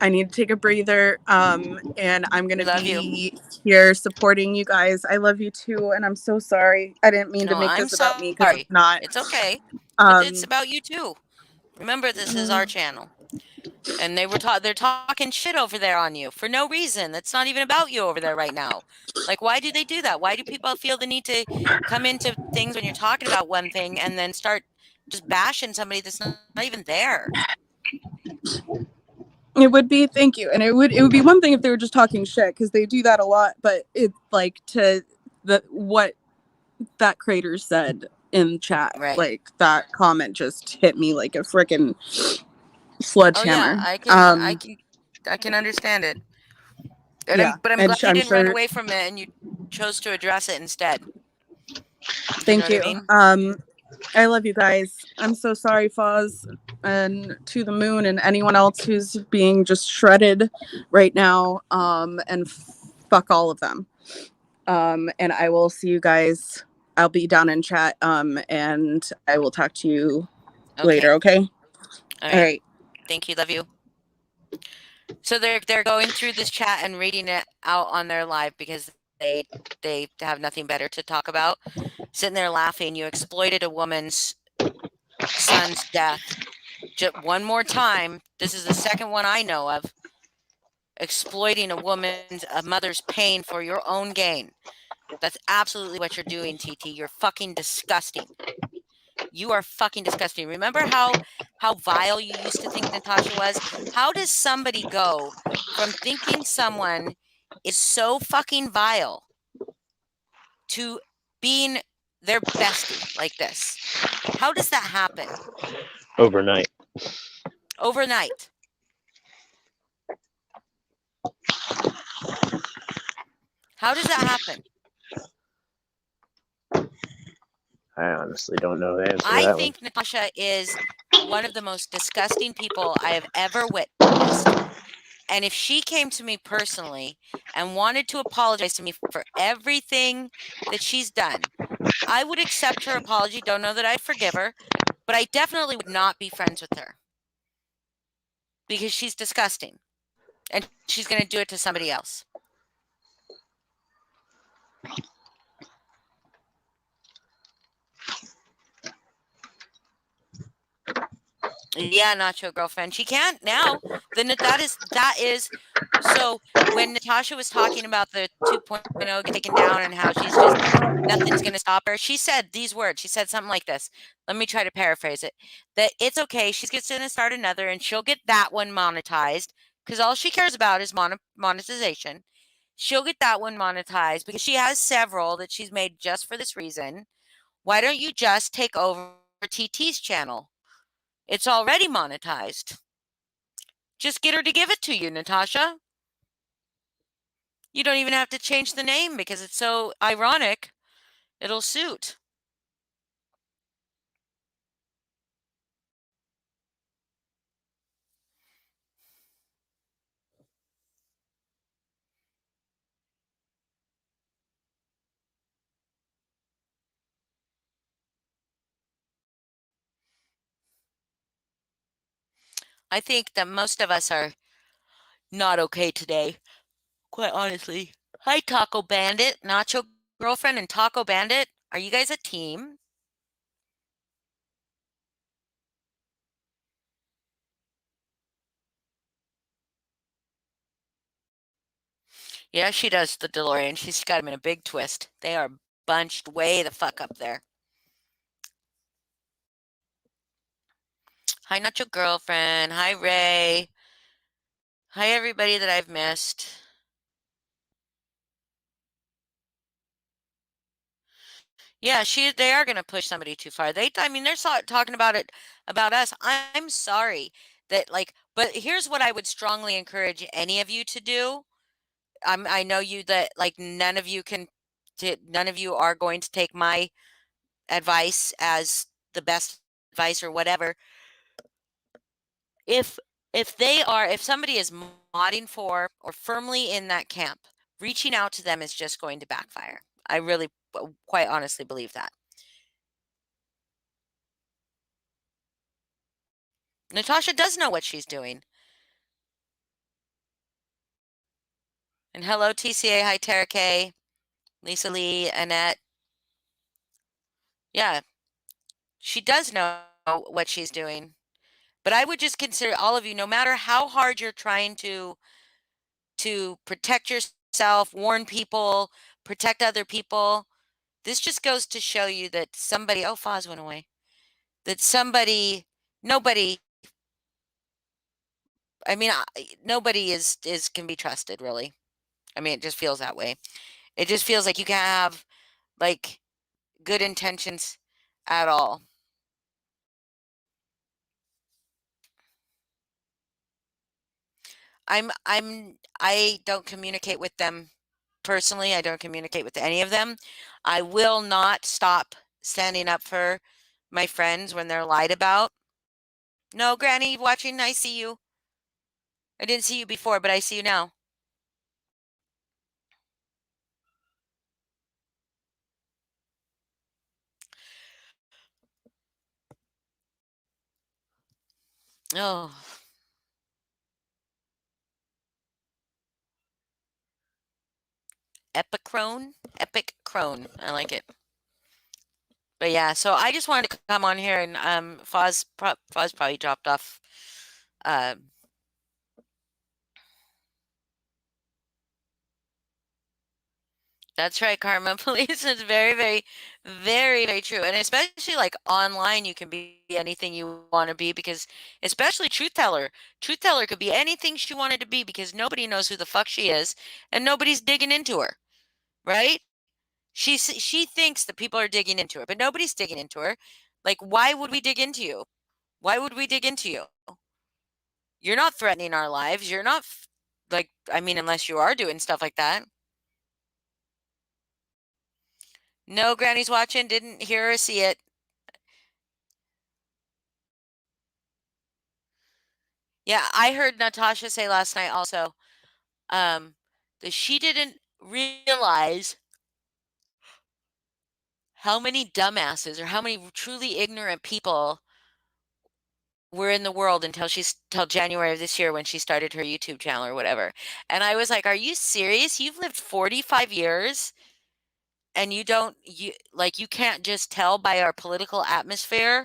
I need to take a breather. And I'm going to be here supporting you guys. I love you too. And I'm so sorry. I didn't mean to make this about me because it's not. It's okay. It's about you too. Remember, this is our channel. And they're talking shit over there on you for no reason. It's not even about you over there right now. Like, why do they do that? Why do people feel the need to come into things when you're talking about one thing and then start just bashing somebody that's not even there? It would be, thank you. And it would be one thing if they were just talking shit, because they do that a lot, but it's like what that creator said in chat, right. Like that comment just hit me like a freaking sledgehammer. Oh, yeah, I can understand it. And yeah, but I'm glad you didn't run away from it and you chose to address it instead. Thank you. I love you guys. I'm so sorry, Foz, and To the Moon, and anyone else who's being just shredded right now. And fuck all of them. And I will see you guys. I'll be down in chat. And I will talk to you later. Okay. All right. Thank you. Love you. So they're going through this chat and reading it out on their live because they have nothing better to talk about. Sitting there laughing. You exploited a woman's son's death. Just one more time. This is the second one I know of. Exploiting a mother's pain for your own gain. That's absolutely what you're doing, TT. You're fucking disgusting. You are fucking disgusting. Remember how vile you used to think Natasha was? How does somebody go from thinking someone is so fucking vile to being their bestie like this? How does that happen? Overnight. Overnight. How does that happen? I honestly don't know the answer to I that think Natasha is one of the most disgusting people I have ever witnessed. And if she came to me personally and wanted to apologize to me for everything that she's done, I would accept her apology. Don't know that I'd forgive her, but I definitely would not be friends with her because she's disgusting and she's going to do it to somebody else. Yeah, Nacho girlfriend. She can't now. Then that is so when Natasha was talking about the 2.0 getting taken down and how she's just nothing's gonna stop her, she said these words. She said something like this. Let me try to paraphrase it. That it's okay, she's gonna start another and she'll get that one monetized because all she cares about is monetization. She'll get that one monetized because she has several that she's made just for this reason. Why don't you just take over TT's channel? It's already monetized. Just get her to give it to you, Natasha. You don't even have to change the name because it's so ironic. It'll suit. I think that most of us are not okay today, quite honestly. Hi, Taco Bandit, Nacho Girlfriend, and Taco Bandit. Are you guys a team? Yeah, she does the DeLorean. She's got him in a big twist. They are bunched way the fuck up there. Hi, Nacho Girlfriend. Hi, Ray. Hi, everybody that I've missed. Yeah, they are gonna push somebody too far. I mean, they're talking about it about us. I'm sorry that but here's what I would strongly encourage any of you to do. I know you that none of you are going to take my advice as the best advice or whatever. If if somebody is modding for or firmly in that camp, reaching out to them is just going to backfire. I really quite honestly believe that. Natasha does know what she's doing. And hello, TCA. Hi, Tara K, Lisa Lee, Annette. Yeah, she does know what she's doing. But I would just consider all of you, no matter how hard you're trying to protect yourself, warn people, protect other people, this just goes to show you that somebody, oh, Foz went away, that nobody, I mean, nobody can be trusted, really. I mean, it just feels that way. It just feels like you can't have good intentions at all. I don't communicate with them personally. I don't communicate with any of them. I will not stop standing up for my friends when they're lied about. No, Granny, watching, I see you. I didn't see you before, but I see you now. Oh. Epic Crone? Epic Crone. I like it. But yeah, so I just wanted to come on here and Foz probably dropped off. That's right, Karma Police is very, very, very, very true. And especially like online, you can be anything you want to be because especially Truth Teller. Truth Teller could be anything she wanted to be because nobody knows who the fuck she is and nobody's digging into her, right? She thinks that people are digging into her, but nobody's digging into her. Like, why would we dig into you? Why would we dig into you? You're not threatening our lives. You're not like, I mean, unless you are doing stuff like that. No, Granny's watching. Didn't hear or see it. Yeah, I heard Natasha say last night also that she didn't realize how many dumbasses or how many truly ignorant people were in the world until till January of this year when she started her YouTube channel or whatever. And I was like, "Are you serious? You've lived 45 years and you can't just tell by our political atmosphere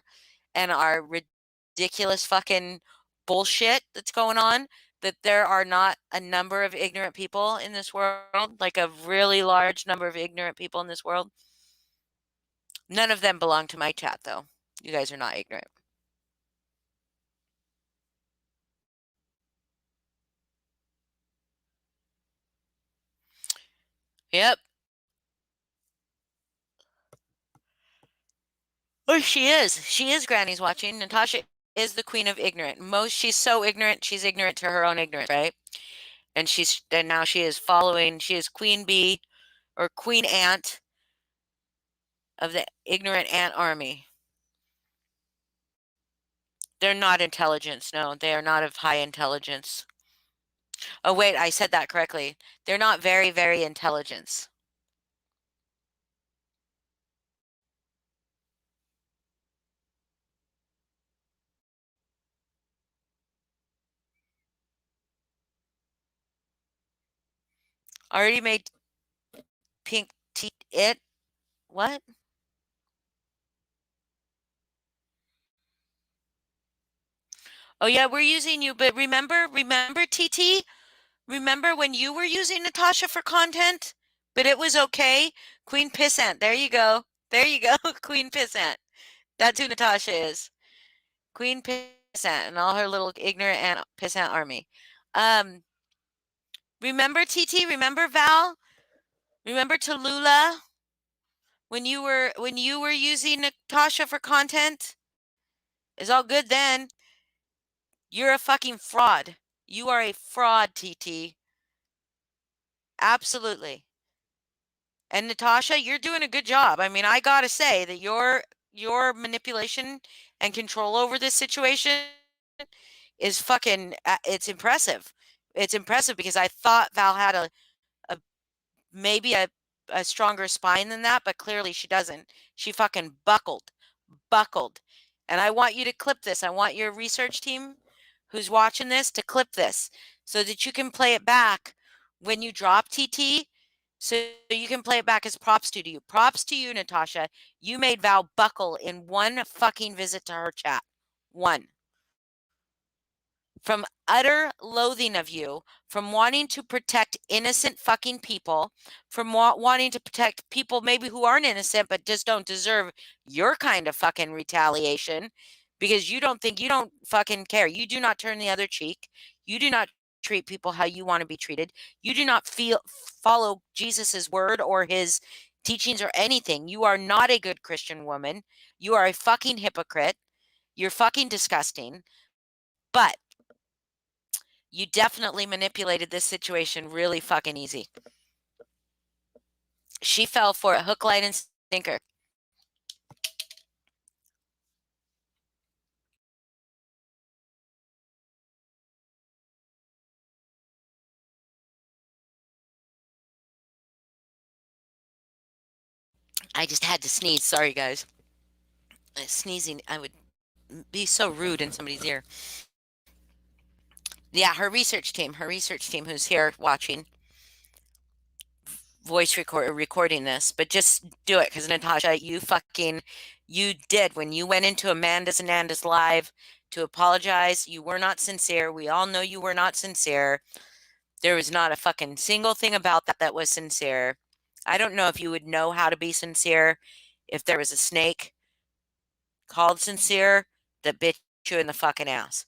and our ridiculous fucking bullshit that's going on that there are not a number of ignorant people in this world, like a really large number of ignorant people in this world. None of them belong to my chat, though. You guys are not ignorant. Yep. Oh, she is. She is Granny's watching. Natasha is the queen of ignorant. She's so ignorant, she's ignorant to her own ignorance, right? And now she is following, she is Queen Bee or Queen Ant of the ignorant ant army. They're not intelligence. No, they are not of high intelligence. Oh, wait, I said that correctly. They're not very, very intelligence. Already made pink tea it. What? Oh yeah, we're using you, but remember TT? Remember when you were using Natasha for content? But it was okay. Queen Pissant. There you go. There you go. Queen Pissant. That's who Natasha is. Queen Pissant and all her little ignorant ant pissant army. Remember TT? Remember Val? Remember Tallulah? When you were using Natasha for content? It's all good then. You're a fucking fraud. You are a fraud, TT. Absolutely. And Natasha, you're doing a good job. I mean, I gotta say that your manipulation and control over this situation is fucking it's impressive. It's impressive because I thought Val had a maybe a stronger spine than that, but clearly she doesn't. She fucking buckled. And I want you to clip this. I want your research team who's watching this to clip this so that you can play it back when you drop TT. So you can play it back as props to you. Props to you, Natasha. You made Val buckle in one fucking visit to her chat. One. From utter loathing of you, from wanting to protect innocent fucking people, from wanting to protect people maybe who aren't innocent but just don't deserve your kind of fucking retaliation because you don't fucking care. You do not turn the other cheek. You do not treat people how you want to be treated. You do not follow Jesus's word or his teachings or anything. You are not a good Christian woman. You are a fucking hypocrite. You're fucking disgusting. But you definitely manipulated this situation really fucking easy. She fell for a hook, line, and sinker. I just had to sneeze. Sorry, guys. Sneezing, I would be so rude in somebody's ear. Yeah, her research team who's here watching. voice recording this, but just do it because Natasha, you did when you went into Amanda's and Nanda's live to apologize. You were not sincere. We all know you were not sincere. There was not a fucking single thing about that was sincere. I don't know if you would know how to be sincere if there was a snake called sincere that bit you in the fucking ass.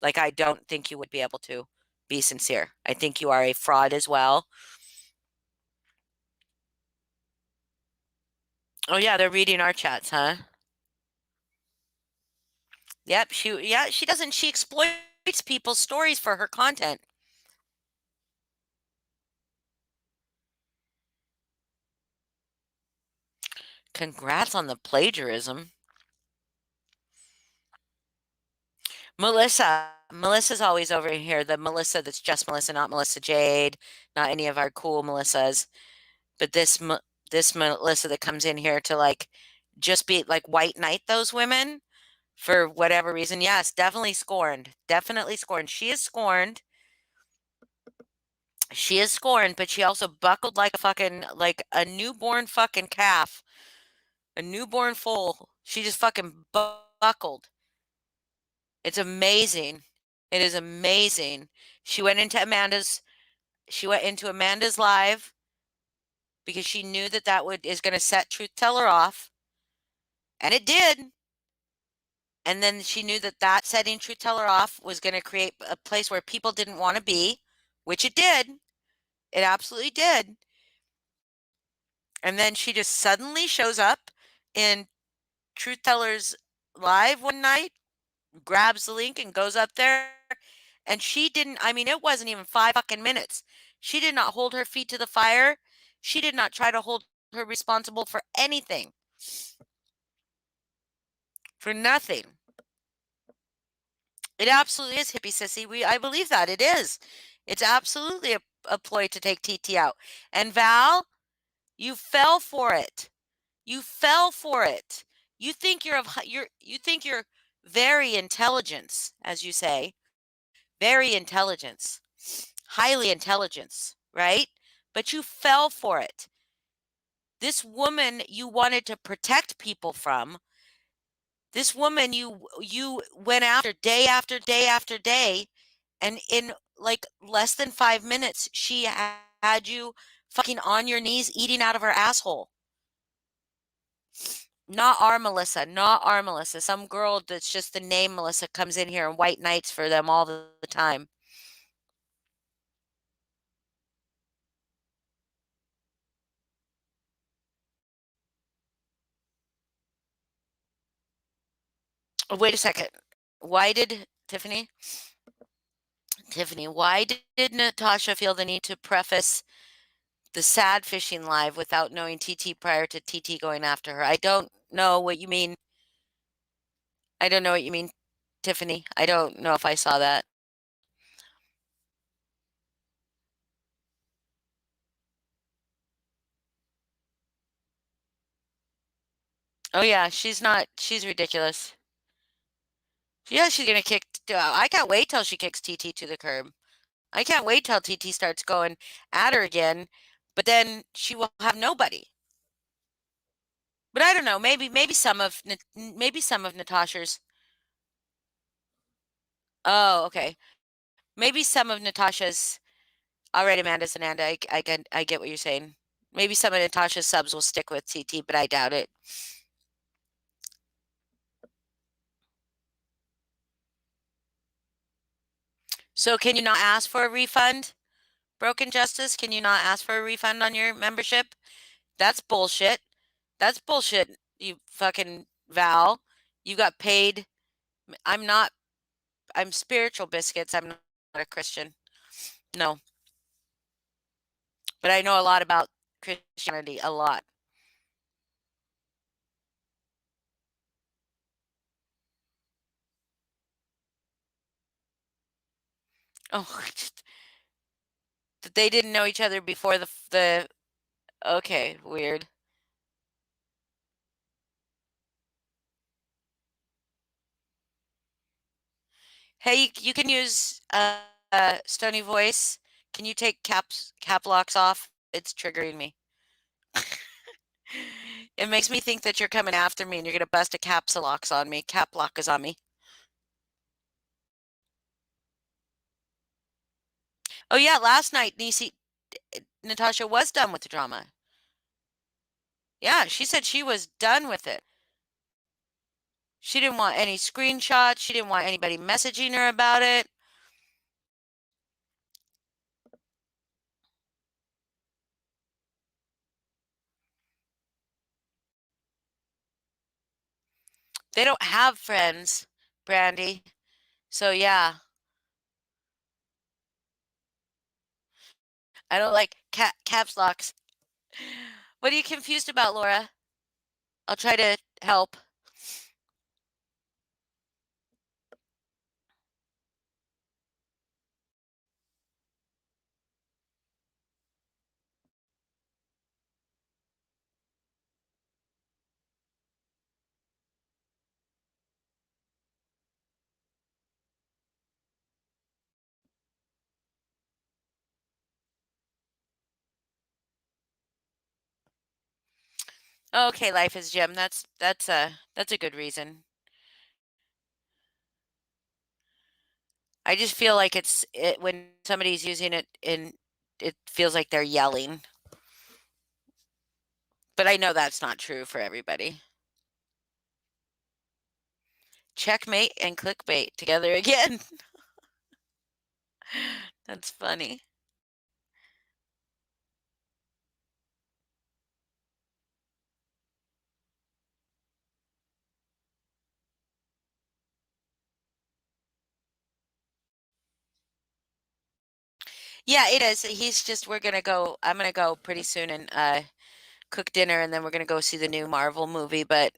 Like, I don't think you would be able to be sincere. I think you are a fraud as well. Oh yeah, they're reading our chats, huh? Yep, she exploits people's stories for her content. Congrats on the plagiarism. Melissa's always over here. The Melissa that's just Melissa, not Melissa Jade, not any of our cool Melissas. But this Melissa that comes in here to like just be like white knight those women for whatever reason. Yes, definitely scorned. Definitely scorned. She is scorned. She is scorned, but she also buckled like a newborn fucking calf. A newborn foal. She just fucking buckled. It's amazing. It is amazing. She went into Amanda's live because she knew that is going to set Truth Teller off. And it did. And then she knew that setting Truth Teller off was going to create a place where people didn't want to be, which it did. It absolutely did. And then she just suddenly shows up in Truth Teller's live one night, grabs the link and goes up there. And it wasn't even 5 fucking minutes. She did not hold her feet to the fire. She did not try to hold her responsible for anything. For nothing. It absolutely is, hippie sissy. I believe that. It is. It's absolutely a ploy to take TT out. And Val, you fell for it. You fell for it. You think you're very intelligence, as you say. Very intelligence. Highly intelligence, right? But you fell for it. This woman you wanted to protect people from. This woman you went after day after day after day, and in like less than 5 minutes, she had you fucking on your knees eating out of her asshole. Not our Melissa, not our Melissa. Some girl that's just the name Melissa comes in here and white knights for them all the time. Oh, wait a second. Why did Tiffany, why did Natasha feel the need to preface the sad fishing live without knowing TT prior to TT going after her? I don't know what you mean. I don't know what you mean, Tiffany. I don't know if I saw that. Oh yeah, she's ridiculous. Yeah, she's gonna kick. I can't wait till she kicks TT to the curb. I can't wait till TT starts going at her again, but then she will have nobody. But I don't know. Maybe some of Natasha's. Oh, okay. Maybe some of Natasha's. All right, Amanda Sananda, I get what you're saying. Maybe some of Natasha's subs will stick with TT, but I doubt it. So can you not ask for a refund? Broken Justice, can you not ask for a refund on your membership? That's bullshit. That's bullshit, you fucking Val. You got paid. I'm spiritual biscuits. I'm not a Christian. No. But I know a lot about Christianity, a lot. Oh, they didn't know each other before the okay, weird. Hey, you can use Stony Voice. Can you take cap locks off? it's triggering me. It makes me think that you're coming after me and you're gonna bust a caps lock on me. Cap lock is on me. Oh yeah, last night Natasha was done with the drama. Yeah, she said she was done with it. She didn't want any screenshots. She didn't want anybody messaging her about it. They don't have friends, Brandy. So yeah. I don't like caps locks. What are you confused about, Laura? I'll try to help. Okay, life is Jim. That's a good reason. I just feel like when somebody's using it it feels like they're yelling. But I know that's not true for everybody. Checkmate and clickbait together again. That's funny. Yeah, it is. I'm gonna go pretty soon and cook dinner and then we're gonna go see the new Marvel movie, but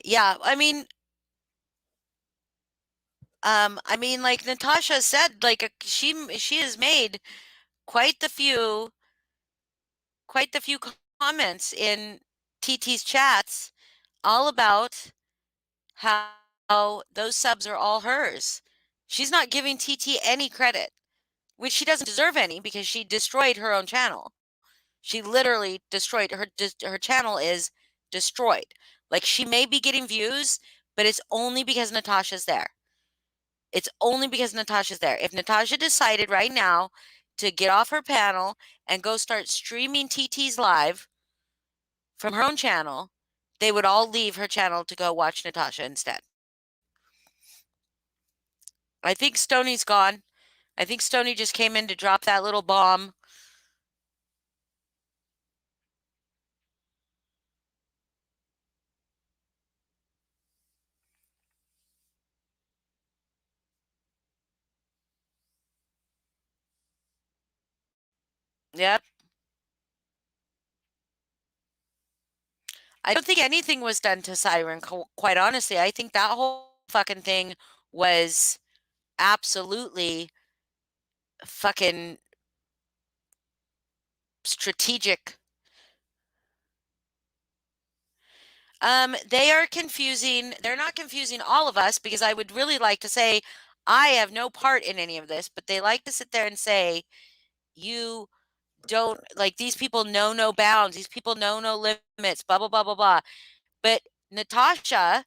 yeah, like Natasha said, like she has made quite the few quite the few comments in TT's chats all about how those subs are all hers. She's not giving TT any credit, which she doesn't deserve any because she destroyed her own channel. She literally destroyed her channel is destroyed. Like she may be getting views, but it's only because Natasha's there. It's only because Natasha's there. If Natasha decided right now to get off her panel and go start streaming TT's live from her own channel, they would all leave her channel to go watch Natasha instead. I think Stoney's gone. I think Stoney just came in to drop that little bomb. Yep. I don't think anything was done to Siren, quite honestly. I think that whole fucking thing was absolutely fucking strategic. They are confusing. They're not confusing all of us because I would really like to say I have no part in any of this, but they like to sit there and say, you don't like these people know no bounds. These people know no limits, blah, blah, blah, blah, blah. But Natasha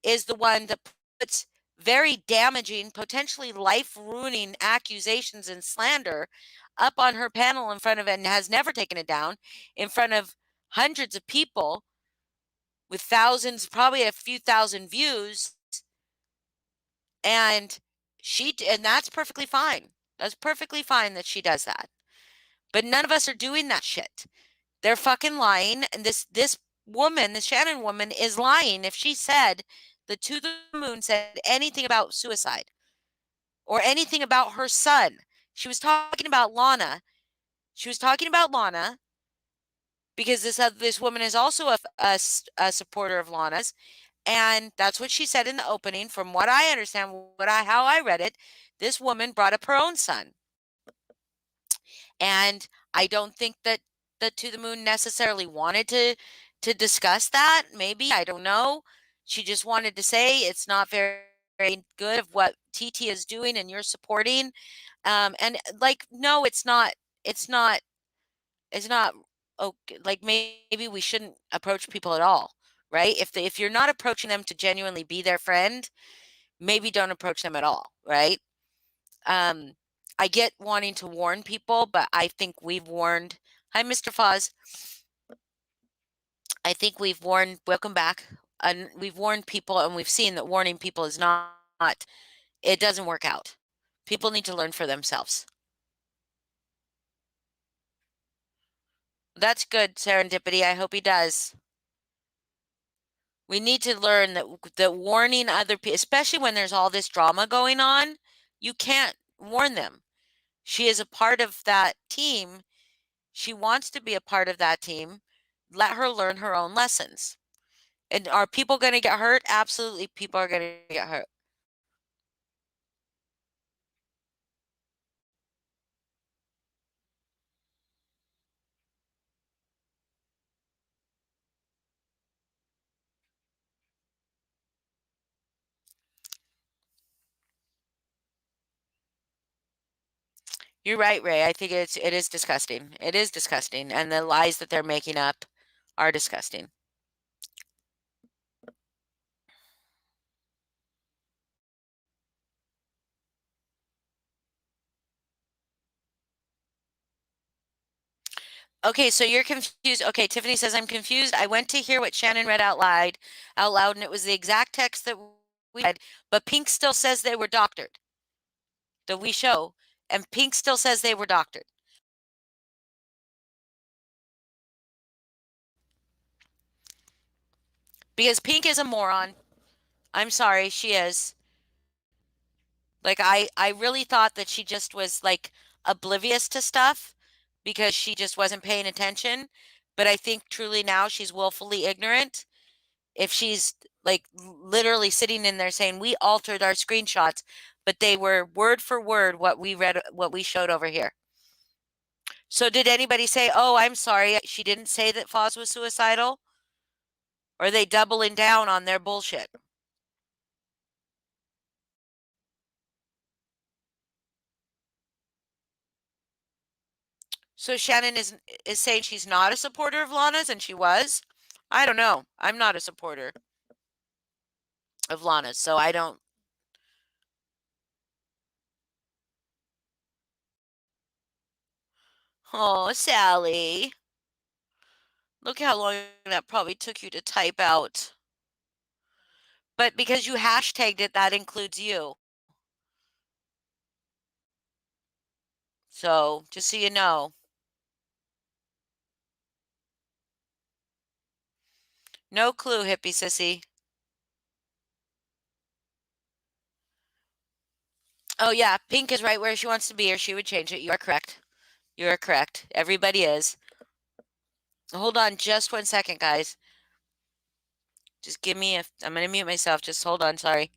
is the one that puts very damaging, potentially life ruining accusations and slander up on her panel in front of it and has never taken it down in front of hundreds of people with thousands, probably a few thousand views. And that's perfectly fine. That's perfectly fine that she does that. But none of us are doing that shit. They're fucking lying. And this woman, the Shannon woman, is lying if she said the To the Moon said anything about suicide or anything about her son. She was talking about Lana. She was talking about Lana because this woman is also a supporter of Lana's, and that's what she said in the opening. From what I understand, how I read it, this woman brought up her own son, and I don't think that the To the Moon necessarily wanted to discuss that. Maybe, I don't know. She just wanted to say it's not very very good of what TT is doing and you're supporting. And like, no, it's not, it's not, it's not okay. Like maybe we shouldn't approach people at all, right? If you're not approaching them to genuinely be their friend, maybe don't approach them at all, right? Um, I get wanting to warn people, but I think we've warned. Hi, Mr. Foz. I think we've warned. Welcome back. And we've warned people, and we've seen that warning people is not. It doesn't work out. People need to learn for themselves. That's good, serendipity. I hope he does. We need to learn that warning other people, especially when there's all this drama going on, you can't warn them. She is a part of that team. She wants to be a part of that team. Let her learn her own lessons. And are people going to get hurt? Absolutely, people are going to get hurt. You're right, Ray. I think it is disgusting. It is disgusting, and the lies that they're making up are disgusting. Okay, so you're confused. Okay, Tiffany says I'm confused. I went to hear what Shannon read out loud, and it was the exact text that we read, but Pink still says they were doctored. That we show, and Pink still says they were doctored. Because Pink is a moron. I'm sorry, she is. Like I really thought that she just was like oblivious to stuff because she just wasn't paying attention. But I think truly now she's willfully ignorant. If she's like literally sitting in there saying we altered our screenshots, but they were word for word what we read, what we showed over here. So did anybody say, "Oh, I'm sorry, she didn't say that Foz was suicidal"? Or are they doubling down on their bullshit? So Shannon is saying she's not a supporter of Lana's, and she was. I don't know. I'm not a supporter of Lana's, so I don't. Oh, Sally. Look how long that probably took you to type out. But because you hashtagged it, that includes you. So just so you know. No clue, hippie sissy. Oh yeah, Pink is right where she wants to be, or she would change it. You are correct. You are correct. Everybody is. Hold on just 1 second, guys. Just give me I'm gonna mute myself. Just hold on, sorry.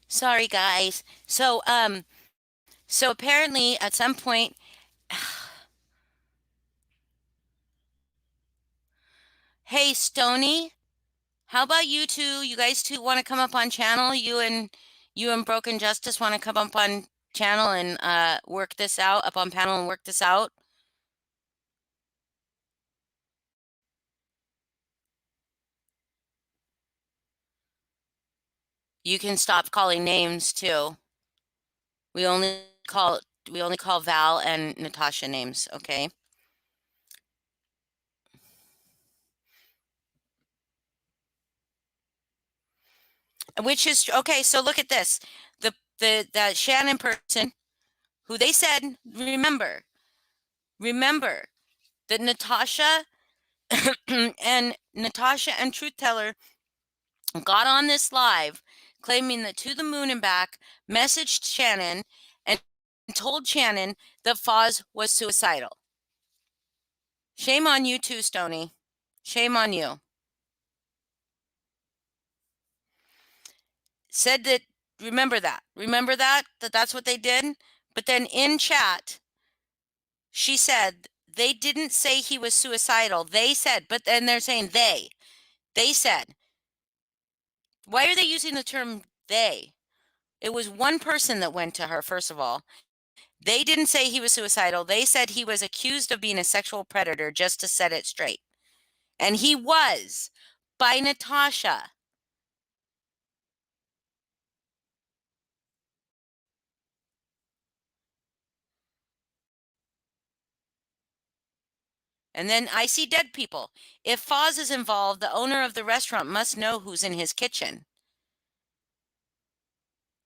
Sorry, guys. So apparently at some point, hey, Stony, how about you two? You guys two want to come up on channel? You and Broken Justice want to come up on channel and work this out, up on panel and work this out? You can stop calling names too. We only call Val and Natasha names, okay? Which is okay, so look at this. That Shannon person who they said, remember that Natasha and Truth Teller got on this live claiming that To the Moon and Back messaged Shannon and told Shannon that Foz was suicidal. Shame on you too, Stony. Shame on you. Said that, remember that that's what they did. But then in chat, she said they didn't say he was suicidal. They said, but then they're saying they said, why are they using the term they? It was one person that went to her, first of all. They didn't say he was suicidal. They said he was accused of being a sexual predator, just to set it straight. And he was, by Natasha. And then I see dead people. If Foz is involved, the owner of the restaurant must know who's in his kitchen.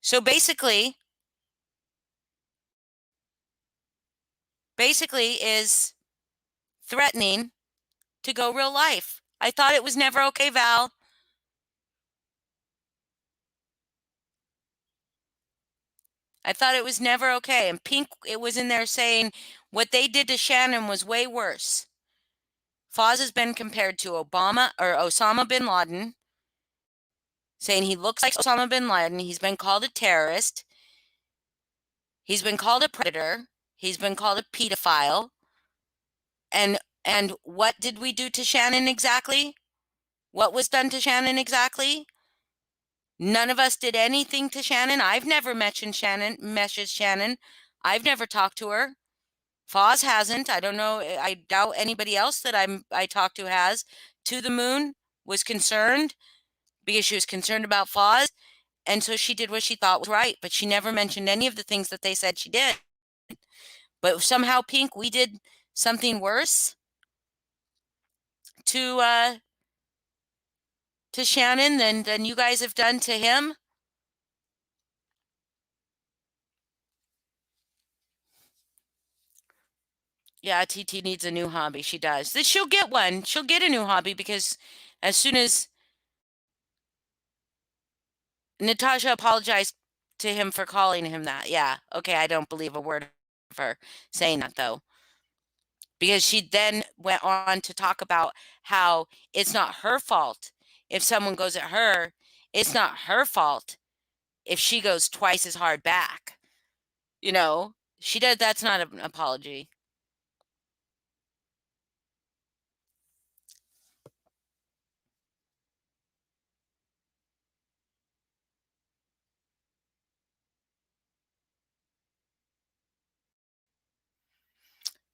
So basically is threatening to go real life. I thought it was never okay, Val. I thought it was never okay. And Pink, it was in there saying what they did to Shannon was way worse. Foz has been compared to Osama bin Laden, saying he looks like Osama bin Laden. He's been called a terrorist. He's been called a predator. He's been called a pedophile. And what did we do to Shannon exactly? What was done to Shannon exactly? None of us did anything to Shannon. I've never messaged Shannon. I've never talked to her. Foz hasn't. I don't know. I doubt anybody else that I talked to has. To the Moon was concerned because she was concerned about Foz. And so she did what she thought was right, but she never mentioned any of the things that they said she did. But somehow, Pink, we did something worse to Shannon than you guys have done to him. Yeah, TT needs a new hobby. She does. She'll get one. She'll get a new hobby because as soon as Natasha apologized to him for calling him that. Yeah. Okay. I don't believe a word of her saying that though. Because she then went on to talk about how it's not her fault if someone goes at her. It's not her fault if she goes twice as hard back. You know, she did. That's not an apology.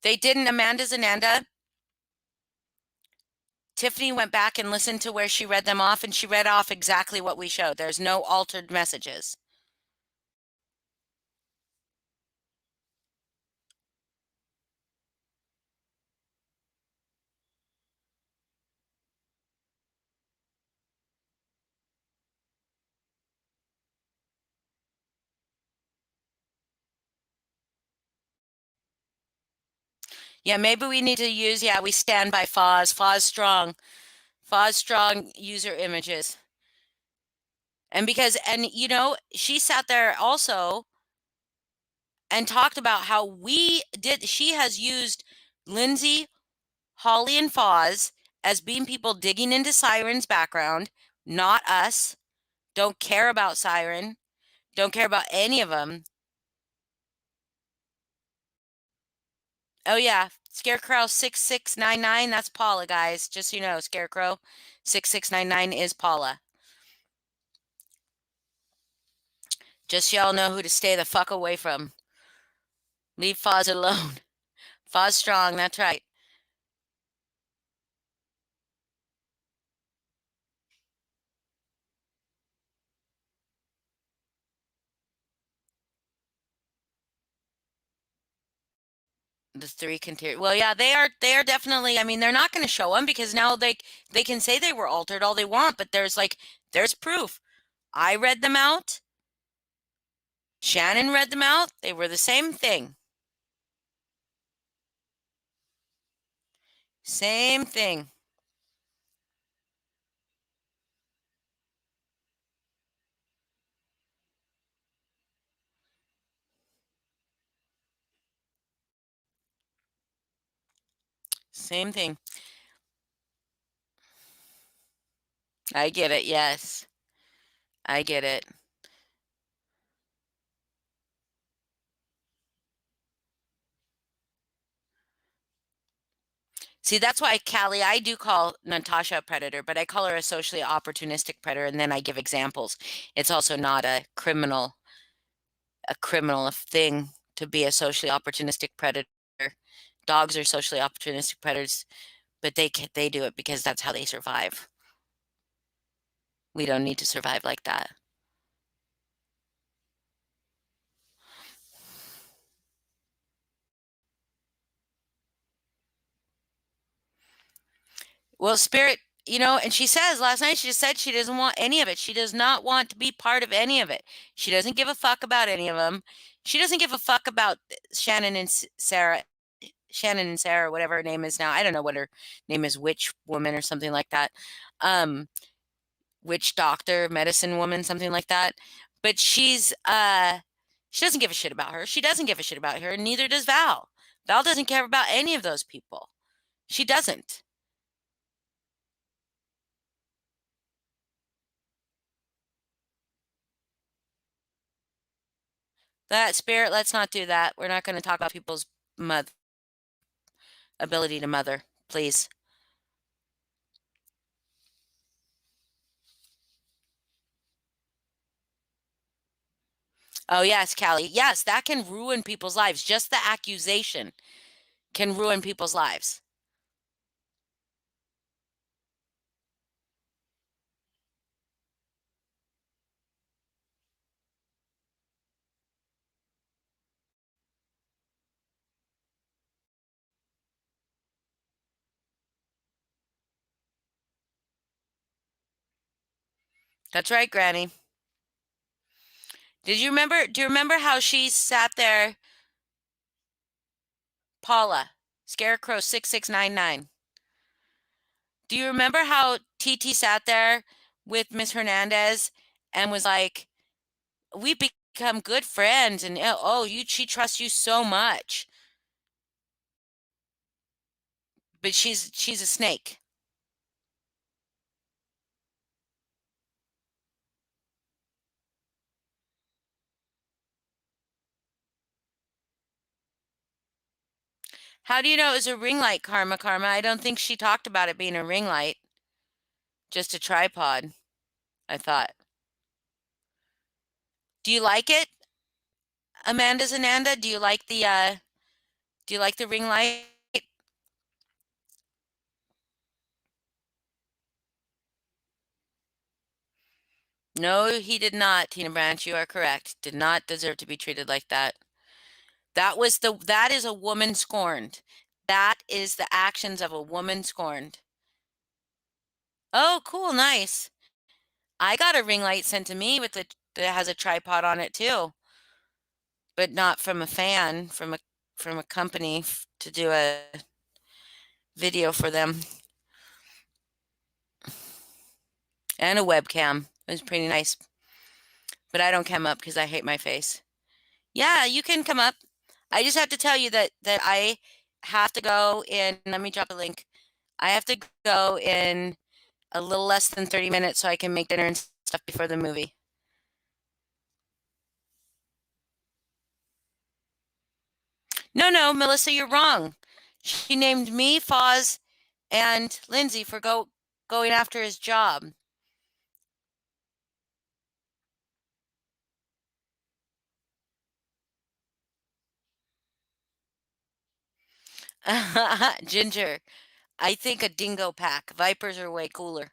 They didn't. Amanda Zananda. Tiffany went back and listened to where she read them off, and she read off exactly what we showed. There's no altered messages. Yeah, maybe we need to use, we stand by Foz. Foz strong user images. And because, she sat there also and talked about how she has used Lindsay, Holly, and Foz as being people digging into Siren's background, not us. Don't care about Siren. Don't care about any of them. Oh yeah, Scarecrow 6699, that's Paula, guys. Just so you know, Scarecrow 6699 is Paula. Just so y'all know who to stay the fuck away from. Leave Foz alone. Foz strong, that's right. The 3 conterior. Well, yeah, they are definitely, I mean, they're not going to show them because now they can say they were altered all they want, but there's proof. I read them out. Shannon read them out. They were the same thing. Same thing. Same thing. I get it. Yes. I get it. See, that's why, Callie, I do call Natasha a predator, but I call her a socially opportunistic predator, and then I give examples. It's also not a criminal thing to be a socially opportunistic predator. Dogs are socially opportunistic predators, but they do it because that's how they survive. We don't need to survive like that. Well, Spirit, and she says last night, she just said she doesn't want any of it. She does not want to be part of any of it. She doesn't give a fuck about any of them. She doesn't give a fuck about Shannon and Sarah, whatever her name is now. I don't know what her name is, witch woman or something like that. Witch doctor, medicine woman, something like that. But she doesn't give a shit about her. She doesn't give a shit about her, and neither does Val. Val doesn't care about any of those people. She doesn't. That Spirit, let's not do that. We're not going to talk about people's ability to mother, please. Oh, yes, Callie. Yes, that can ruin people's lives. Just the accusation can ruin people's lives. That's right, Granny. Do you remember how she sat there? Paula, Scarecrow 6699. Do you remember how TT sat there with Miss Hernandez and was like, we become good friends, and she trusts you so much. But she's a snake. How do you know it was a ring light, Karma? I don't think she talked about it being a ring light. Just a tripod, I thought. Do you like it, Amanda Zananda? Do you like the ring light? No, he did not, Tina Branch. You are correct. Did not deserve to be treated like that. That is a woman scorned. That is the actions of a woman scorned. Oh, cool, nice. I got a ring light sent to me that has a tripod on it too, but not from a fan, from a company to do a video for them, and a webcam. It was pretty nice, but I don't come up because I hate my face. Yeah, you can come up. I just have to tell you that I have to go in. Let me drop a link. I have to go in a little less than 30 minutes so I can make dinner and stuff before the movie. No, Melissa, you're wrong. She named me, Foz, and Lindsay for going after his job. Ginger, I think a dingo pack. Vipers are way cooler.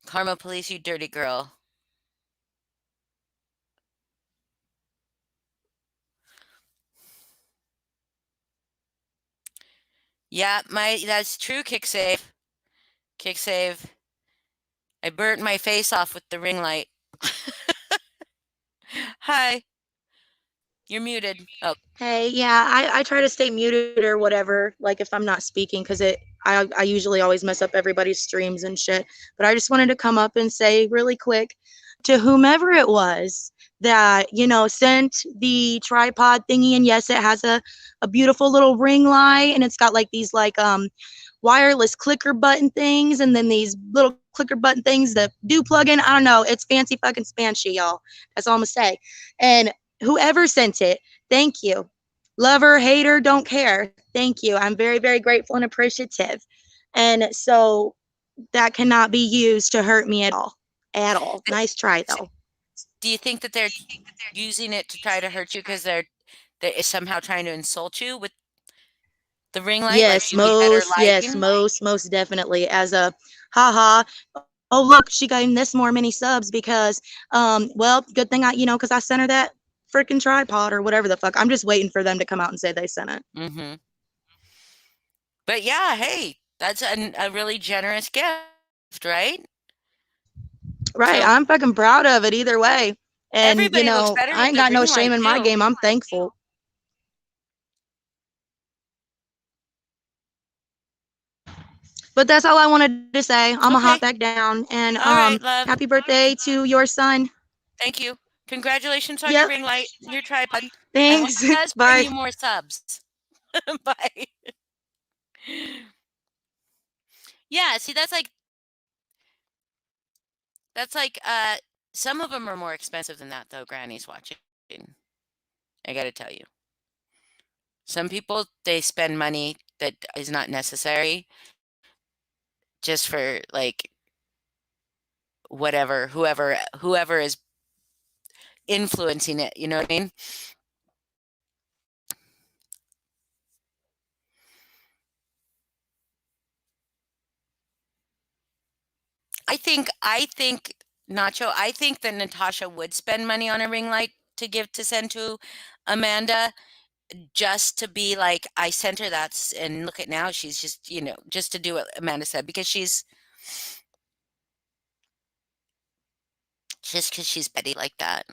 Karma police, you dirty girl. Yeah, that's true, kick save. Kick save. I burnt my face off with the ring light. Hi. You're muted. Oh, Hey, yeah, I try to stay muted or whatever, like if I'm not speaking, because I usually always mess up everybody's streams and shit. But I just wanted to come up and say really quick to whomever it was that, sent the tripod thingy, and yes, it has a beautiful little ring light, and it's got like these like wireless clicker button things, and then these little clicker button things that do plug in. I don't know, it's fancy fucking spancy, y'all. That's all I'm gonna say. And whoever sent it, thank you. Lover, hater, don't care. Thank you. I'm very, very grateful and appreciative. And so that cannot be used to hurt me at all. At all. Nice try, though. do you think that they're using it to try to hurt you because they're somehow trying to insult you with the ring light? Yes, like better yes, lighting? most definitely. As a haha. Oh, look, she got him this more many subs because, well, good thing because I sent her that freaking tripod or whatever the fuck. I'm just waiting for them to come out and say they sent it. Mm-hmm. But yeah, hey, that's a really generous gift, right? Right. So I'm fucking proud of it either way. And, everybody looks better I with ain't the got no ring shame light in my too. game. I'm thankful. But that's all I wanted to say. I'm gonna hop back down. And All right, love. happy birthday to your son. Thank you. Congratulations on your Yep. ring light, your tripod. I hope Thanks. it does bring Bye. you more subs. Bye. Yeah, see, that's like some of them are more expensive than that though. Granny's watching. I got to tell you. Some people, they spend money that is not necessary just for like whoever is influencing it, you know what I mean? I think Nacho, I think that Natasha would spend money on a ring light to send to Amanda, just to be like, I sent her that, and look at now, she's just, just to do what Amanda said, because she's petty like that.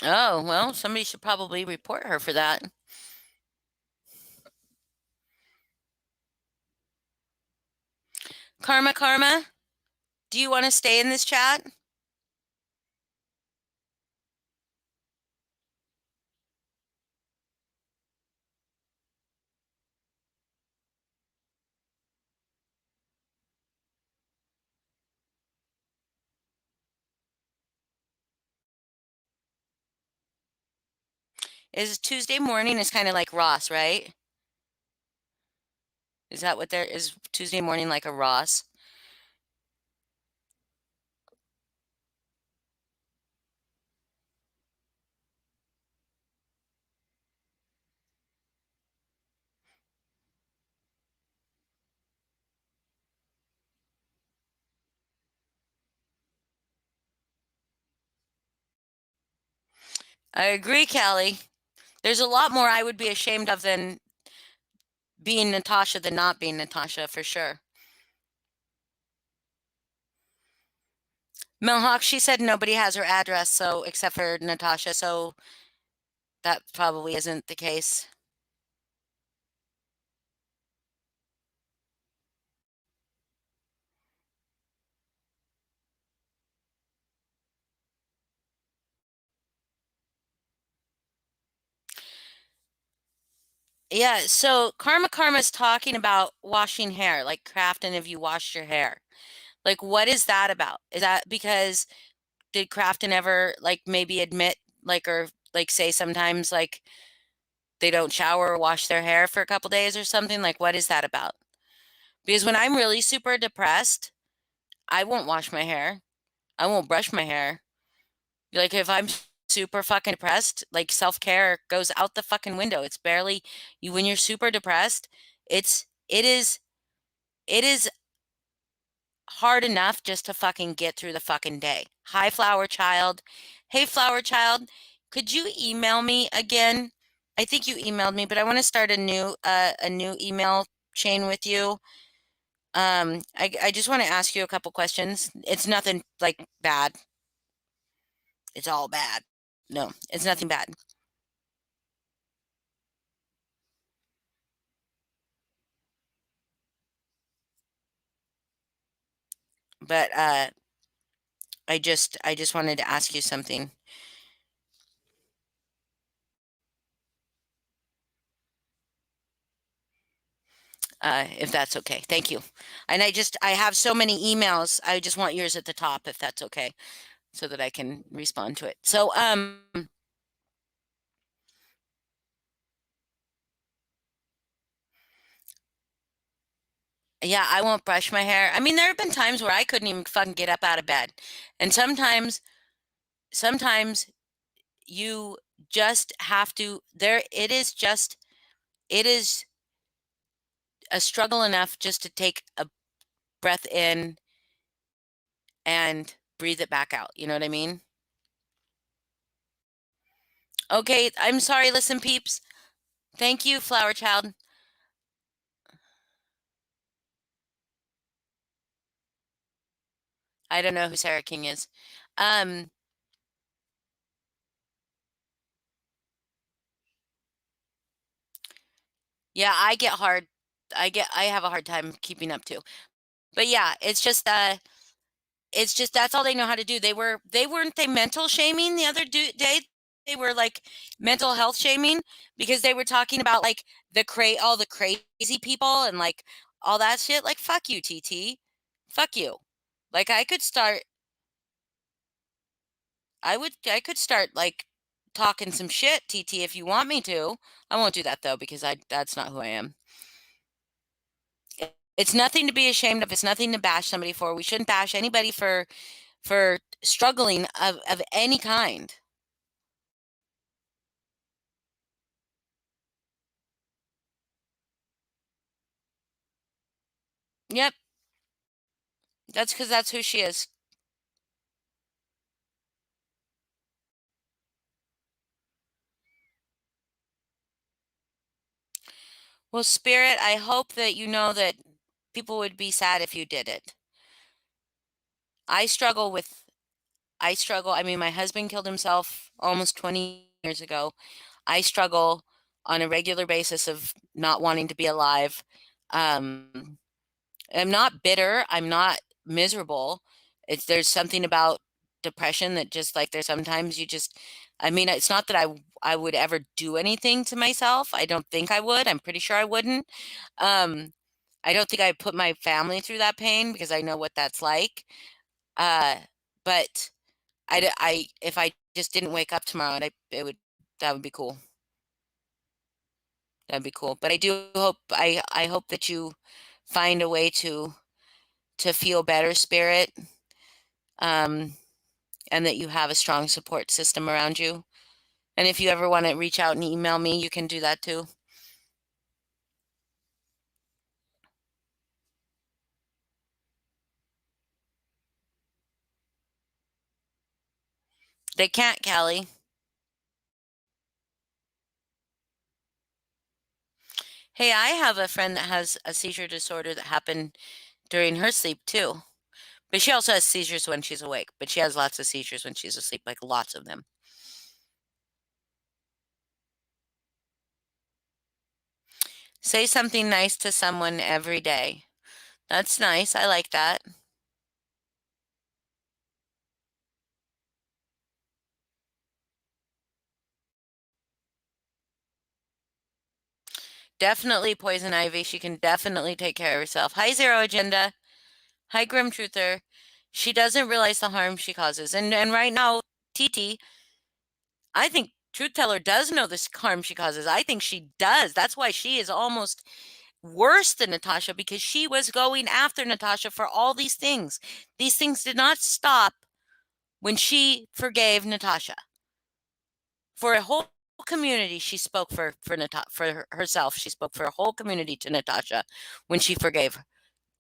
Oh, well, somebody should probably report her for that. Karma, do you want to stay in this chat? Is Tuesday morning is kind of like Ross, right? Is that what there is? Tuesday morning like a Ross? I agree, Callie. There's a lot more I would be ashamed of than being Natasha than not being Natasha, for sure. Milhawk, she said nobody has her address, so except for Natasha, so that probably isn't the case. Yeah, so Karma's talking about washing hair, like Crafton, have you washed your hair? Like, what is that about? Is that because did Crafton ever like maybe admit like or like say sometimes like they don't shower or wash their hair for a couple days or something? Like, what is that about? Because when I'm really super depressed, I won't wash my hair. I won't brush my hair. Like if I'm super fucking depressed, like self-care goes out the fucking window. It's barely you when you're super depressed, it is hard enough just to fucking get through the fucking day. Hi Flower Child. Hey Flower Child, could you email me again? I think you emailed me, but I want to start a new email chain with you. I just want to ask you a couple questions. It's nothing like bad. It's all bad. No, it's nothing bad. But I just wanted to ask you something. If that's okay. Thank you. And I have so many emails. I just want yours at the top if that's okay so that I can respond to it. So yeah, I won't brush my hair. I mean, there have been times where I couldn't even fucking get up out of bed. And sometimes you just have to there it is a struggle enough just to take a breath in and breathe it back out. You know what I mean? Okay, I'm sorry. Listen, peeps. Thank you, Flower Child. I don't know who Sarah King is. Um, yeah, I have a hard time keeping up too. But yeah, it's just that's all they know how to do. Weren't they mental shaming the other day? They were like mental health shaming because they were talking about like all the crazy people and like all that shit. Like fuck you, TT. Fuck you. Like I could start like talking some shit, TT, if you want me to. I won't do that though because that's not who I am. It's nothing to be ashamed of. It's nothing to bash somebody for. We shouldn't bash anybody for struggling of any kind. Yep, that's because that's who she is. Well, Spirit, I hope that you know that people would be sad if you did it. I struggle with I struggle. I mean, my husband killed himself almost 20 years ago. I struggle on a regular basis of not wanting to be alive. Um, I'm not bitter. I'm not miserable. There's something about depression that just like there's sometimes you just I mean, it's not that I would ever do anything to myself. I don't think I would. I'm pretty sure I wouldn't. Um, I don't think I put my family through that pain because I know what that's like. Uh, but if I just didn't wake up tomorrow, it would that would be cool. That'd be cool. But I hope that you find a way to feel better, Spirit, um, and that you have a strong support system around you. And if you ever want to reach out and email me, you can do that too. They can't, Callie. Hey, I have a friend that has a seizure disorder that happened during her sleep too. But she also has seizures when she's awake. But she has lots of seizures when she's asleep, like lots of them. Say something nice to someone every day. That's nice. I like that. Definitely Poison Ivy. She can definitely take care of herself. Hi, Zero Agenda. Hi, Grim Truther. She doesn't realize the harm she causes. And right now, TT, I think Truth Teller does know this harm she causes. I think she does. That's why she is almost worse than Natasha, because she was going after Natasha for all these things. These things did not stop when she forgave Natasha. For a whole community, she spoke for herself. She spoke for a whole community to Natasha when she forgave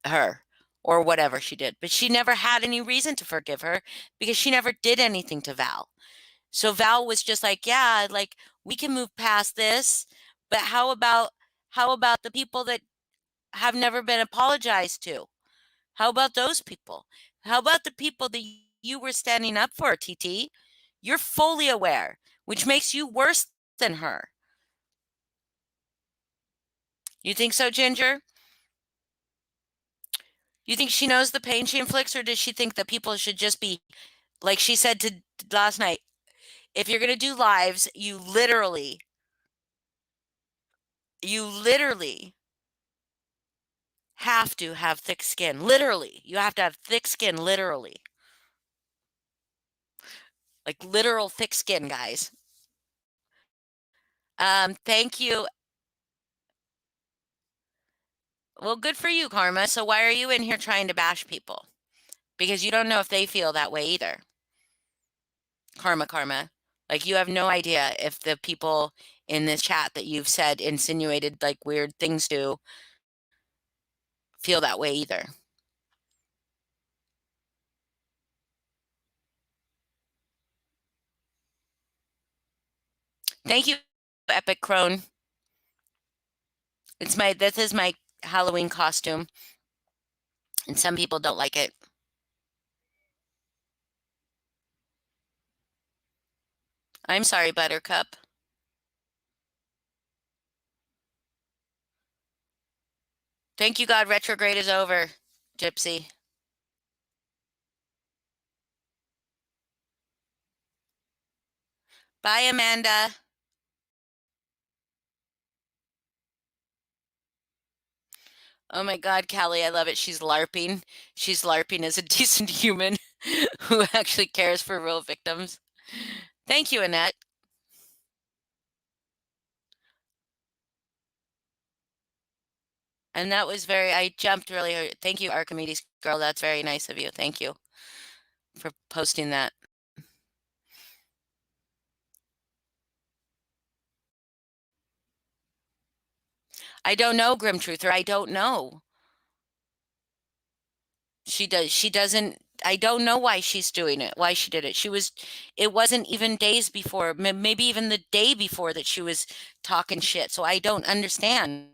her or whatever she did. But she never had any reason to forgive her because she never did anything to Val. So Val was just like, yeah, like we can move past this, but how about the people that have never been apologized to? How about those people? How about the people that you were standing up for, TT? You're fully aware, which makes you worse than her. You think so, Ginger? You think she knows the pain she inflicts, or does she think that people should just be, like she said to last night, if you're going to do lives, you literally have to have thick skin. Literally. You have to have thick skin, literally. Like literal thick skin, guys. Thank you. Well, good for you, Karma. So why are you in here trying to bash people? Because you don't know if they feel that way either. Karma. Like you have no idea if the people in this chat that you've said insinuated like weird things to feel that way either. Thank you, Epic Crone. This is my Halloween costume. And some people don't like it. I'm sorry, Buttercup. Thank you, God. Retrograde is over, Gypsy. Bye, Amanda. Oh my God, Callie, I love it. She's LARPing. She's LARPing as a decent human who actually cares for real victims. Thank you, Annette. And that was I jumped really. Thank you, Archimedes girl. That's very nice of you. Thank you for posting that. I don't know, Grim Truther. I don't know. She doesn't, I don't know why she's doing it, why she did it. It wasn't even days before, maybe even the day before that she was talking shit. So I don't understand.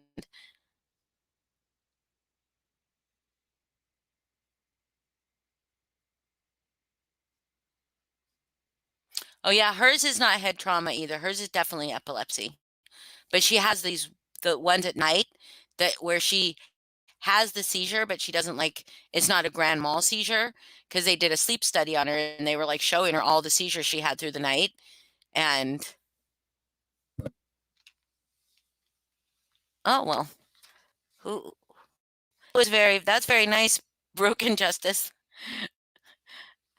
Oh yeah, hers is not head trauma either. Hers is definitely epilepsy. But she has the ones at night where she has the seizure, but she doesn't it's not a grand mal seizure because they did a sleep study on her and they were like showing her all the seizures she had through the night. And oh, well, that's very nice, Broken Justice.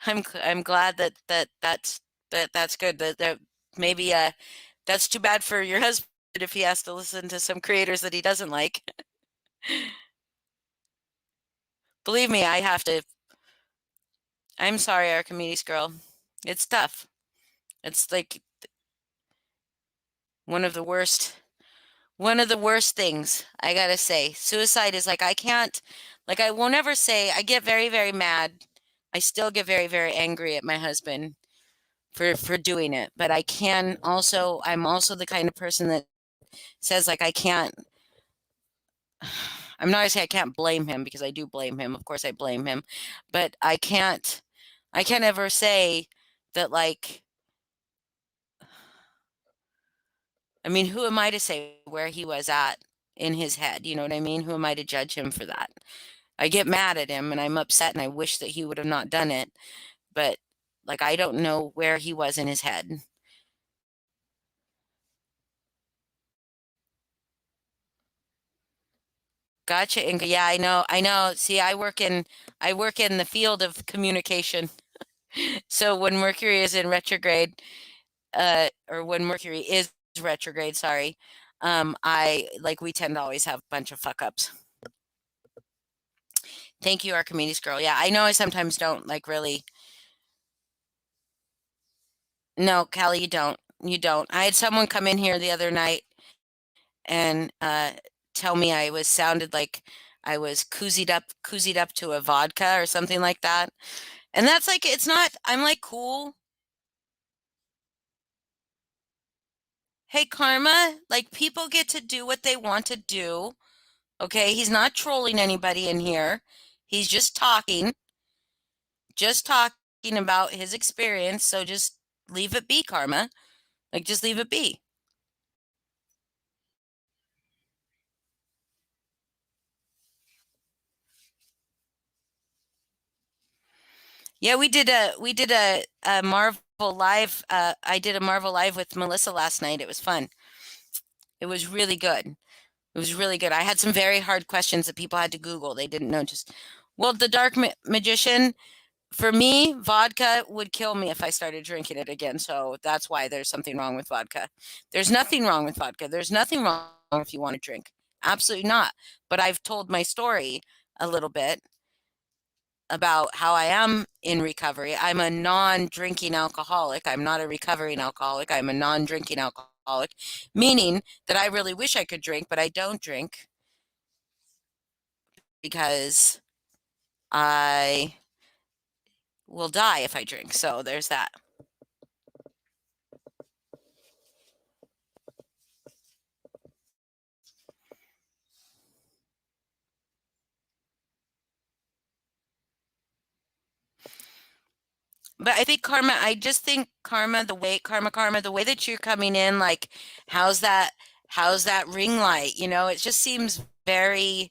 I'm glad that's good. That maybe that's too bad for your husband if he has to listen to some creators that he doesn't like. Believe me, I have to. I'm sorry, Archimedes girl. It's tough. It's like one of the worst things, I gotta say. Suicide is like, I can't, like, I won't ever say, I get very, very mad. I still get very, very angry at my husband for doing it. But I'm also the kind of person that says, like, I can't, I'm not gonna say I can't blame him because I do blame him. Of course I blame him. But I can't ever say that, like, I mean, who am I to say where he was at in his head? You know what I mean? Who am I to judge him for that? I get mad at him and I'm upset and I wish that he would have not done it. But like, I don't know where he was in his head. Gotcha, Inga. Yeah, I know. I know. See, I work in the field of communication. So when Mercury is in retrograde, or when Mercury is retrograde, sorry, we tend to always have a bunch of fuck ups. Thank you, Archimedes girl. Yeah, I know I sometimes don't like really. No, Callie, you don't. You don't. I had someone come in here the other night and tell me I was sounded like I was koozied up to a vodka or something like that. And that's like, it's not, I'm like, cool. Hey, Karma, like people get to do what they want to do. Okay. He's not trolling anybody in here. He's just talking about his experience. So just leave it be, Karma. Like, just leave it be. Yeah, we did a Marvel live. I did a Marvel live with Melissa last night. It was fun. It was really good. It was really good. I had some very hard questions that people had to Google. They didn't know. Just well, the Dark Magician. For me, vodka would kill me if I started drinking it again. So that's why there's something wrong with vodka. There's nothing wrong with vodka. There's nothing wrong if you want to drink. Absolutely not. But I've told my story a little bit about how I am in recovery. I'm a non-drinking alcoholic. I'm not a recovering alcoholic. I'm a non-drinking alcoholic, meaning that I really wish I could drink, but I don't drink because I will die if I drink. So there's that. But I think Karma, I just think Karma, the way the way that you're coming in, like, how's that ring light? You know, it just seems very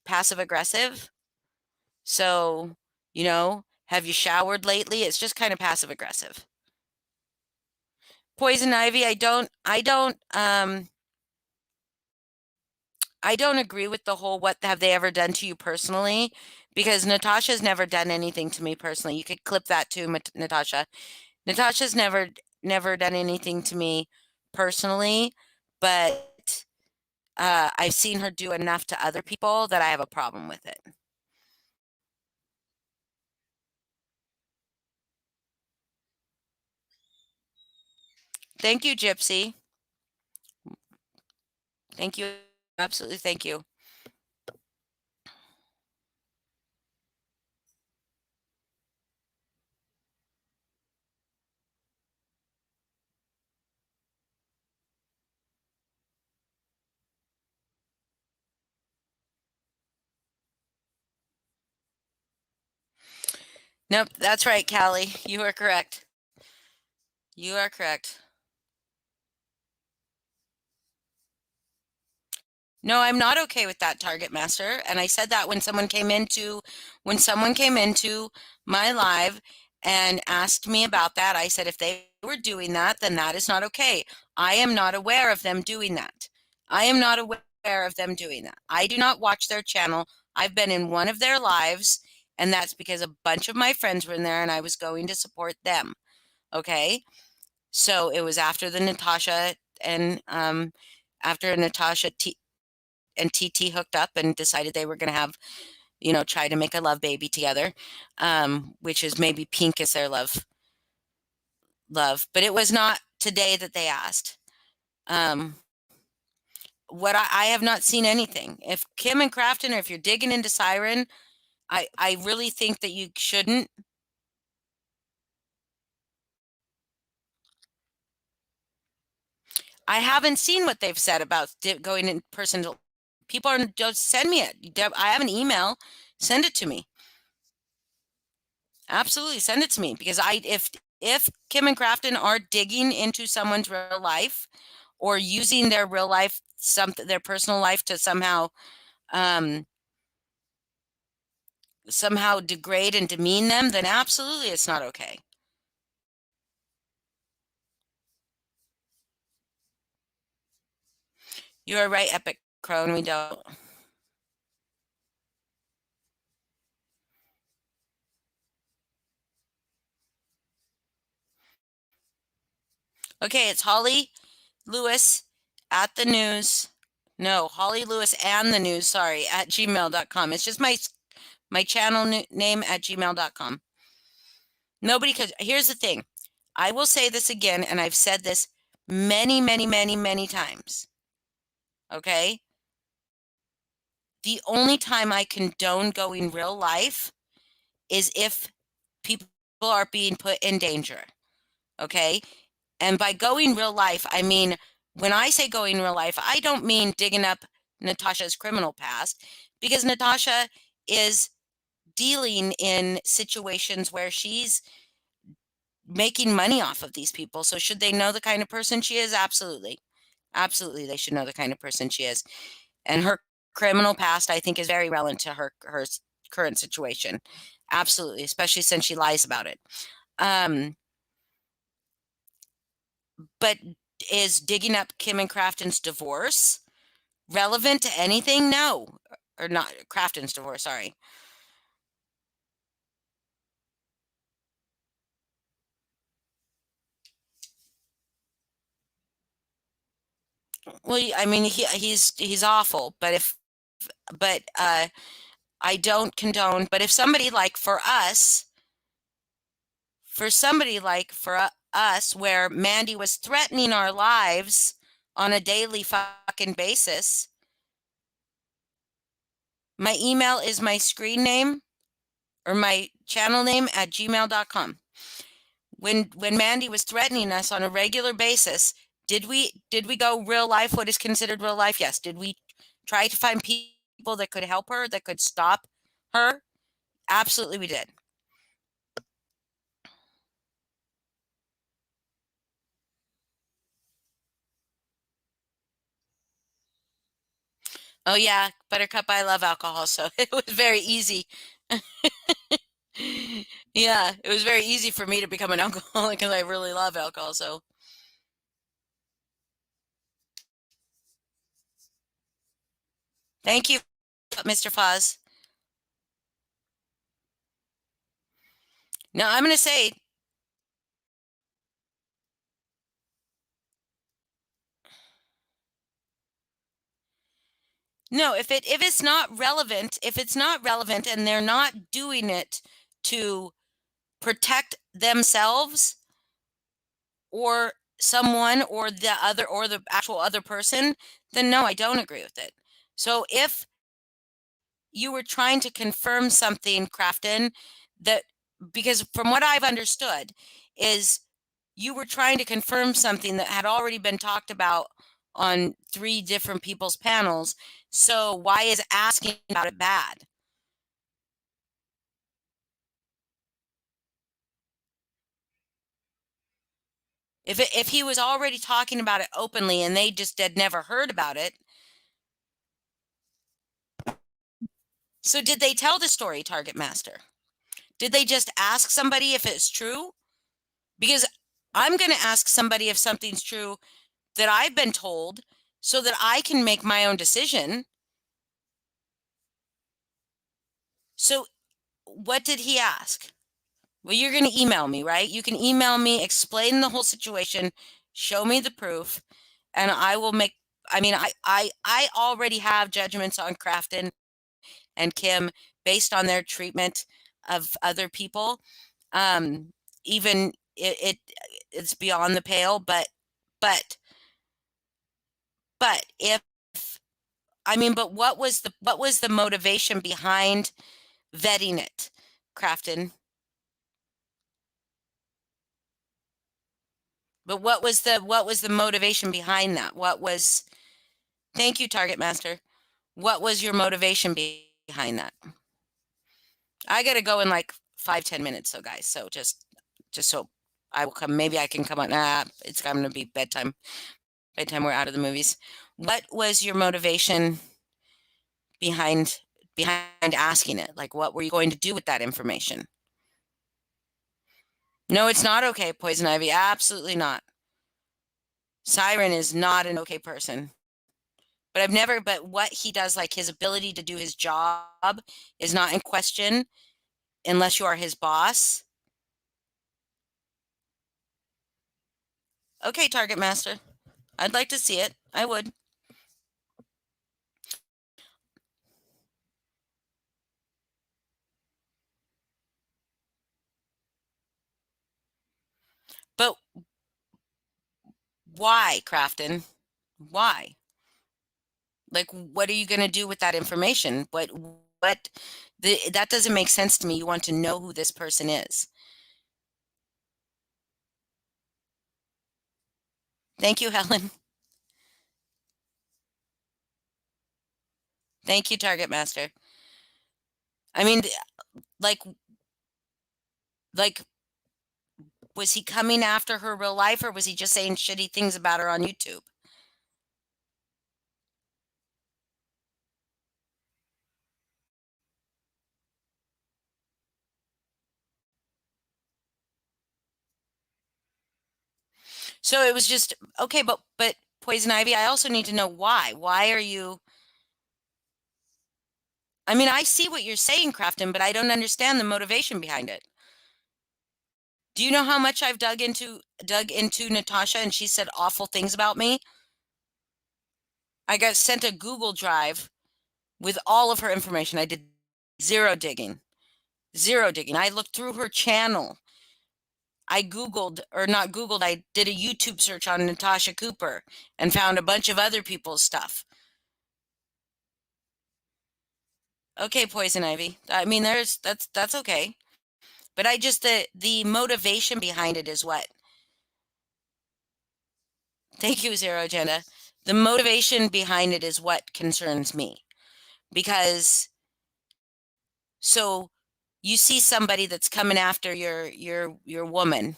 passive aggressive. So, you know, have you showered lately? It's just kind of passive aggressive. Poison ivy, I don't agree with the whole what have they ever done to you personally, because Natasha's never done anything to me personally. You could clip that too, Natasha. Natasha's never done anything to me personally, but I've seen her do enough to other people that I have a problem with it. Thank you, Gypsy. Thank you. Absolutely. Thank you. Nope, that's right, Callie. You are correct. You are correct. No, I'm not okay with that, Target Master. And I said that when someone came into my live and asked me about that, I said if they were doing that, then that is not okay. I am not aware of them doing that. I am not aware of them doing that. I do not watch their channel. I've been in one of their lives, and that's because a bunch of my friends were in there and I was going to support them. Okay? So it was after the Natasha and after Natasha and TT hooked up and decided they were going to have, you know, try to make a love baby together, which is maybe Pink is their love. But it was not today that they asked. What I have not seen anything. If Kim and Crafton, or if you're digging into Siren, I really think that you shouldn't. I haven't seen what they've said about going in person. People are just send me it. I have an email. Send it to me. Absolutely, send it to me, because if Kim and Crafton are digging into someone's real life or using their real life, their personal life to somehow degrade and demean them, then absolutely it's not okay. You are right, Epic Crone. We don't. Okay, it's Holly Lewis at the news. No, Holly Lewis and the news, sorry, at gmail.com. It's just my channel name at gmail.com. Nobody could. Here's the thing. I will say this again, and I've said this many, many, many, many times. Okay? The only time I condone going real life is if people are being put in danger. Okay? And by going real life, I mean, when I say going real life, I don't mean digging up Natasha's criminal past, because Natasha is dealing in situations where she's making money off of these people. So should they know the kind of person she is? Absolutely. Absolutely, they should know the kind of person she is. And her criminal past, I think, is very relevant to her current situation. Absolutely, especially since she lies about it. But is digging up Kim and Crafton's divorce relevant to anything? No. Or not Crafton's divorce, sorry. Well, I mean, he's awful, but I don't condone, but if somebody like for us, where Mandy was threatening our lives on a daily fucking basis, my email is my screen name or my channel name at gmail.com. When Mandy was threatening us on a regular basis, did we go real life? What is considered real life? Yes. Did we try to find people that could help her, that could stop her? Absolutely, we did. Oh yeah, Buttercup, I love alcohol, so it was very easy. Yeah, it was very easy for me to become an alcoholic because I really love alcohol, so. Thank you, Mr. Foz. Now I'm going to say, no, if it's not relevant, and they're not doing it to protect themselves or someone or the actual other person, then no, I don't agree with it. So if you were trying to confirm something, Crafton, that because from what I've understood is you were trying to confirm something that had already been talked about on 3 different people's panels. So why is asking about it bad? If he was already talking about it openly and they just had never heard about it. So did they tell the story, Target Master? Did they just ask somebody if it's true? Because I'm going to ask somebody if something's true that I've been told so that I can make my own decision. So what did he ask? Well, you're going to email me, right? You can email me, explain the whole situation, show me the proof, and I will make, I mean, I already have judgments on Crafton and Kim based on their treatment of other people. Even it's beyond the pale, but if, I mean, but what was the motivation behind vetting it, Crafton? But what was the motivation behind that? Thank you, Target Master. What was your motivation behind that? I got to go in like 5-10 minutes, so guys, so just so I will come, maybe I can come on. It's going to be bedtime. We're out of the movies. What was your motivation behind asking it? Like, what were you going to do with that information? No, it's not okay, Poison Ivy. Absolutely not. Siren is not an okay person. But what he does, like his ability to do his job, is not in question unless you are his boss. Okay, Target Master. I'd like to see it. I would. But why, Crafton? Why? Like, what are you going to do with that information? That doesn't make sense to me. You want to know who this person is. Thank you, Helen. Thank you, Target Master. I mean, like, was he coming after her real life, or was he just saying shitty things about her on YouTube? So it was just okay, but Poison Ivy, I also need to know why. Why are you? I mean, I see what you're saying, Crafton, but I don't understand the motivation behind it. Do you know how much I've dug into Natasha, and she said awful things about me? I got sent a Google Drive with all of her information. I did zero digging. Zero digging. I looked through her channel. I Googled, or not Googled, I did a YouTube search on Natasha Cooper and found a bunch of other people's stuff. Okay, Poison Ivy. I mean, that's okay. But I just, the motivation behind it is what? Thank you, Zero Agenda. The motivation behind it is what concerns me. Because, so you see somebody that's coming after your woman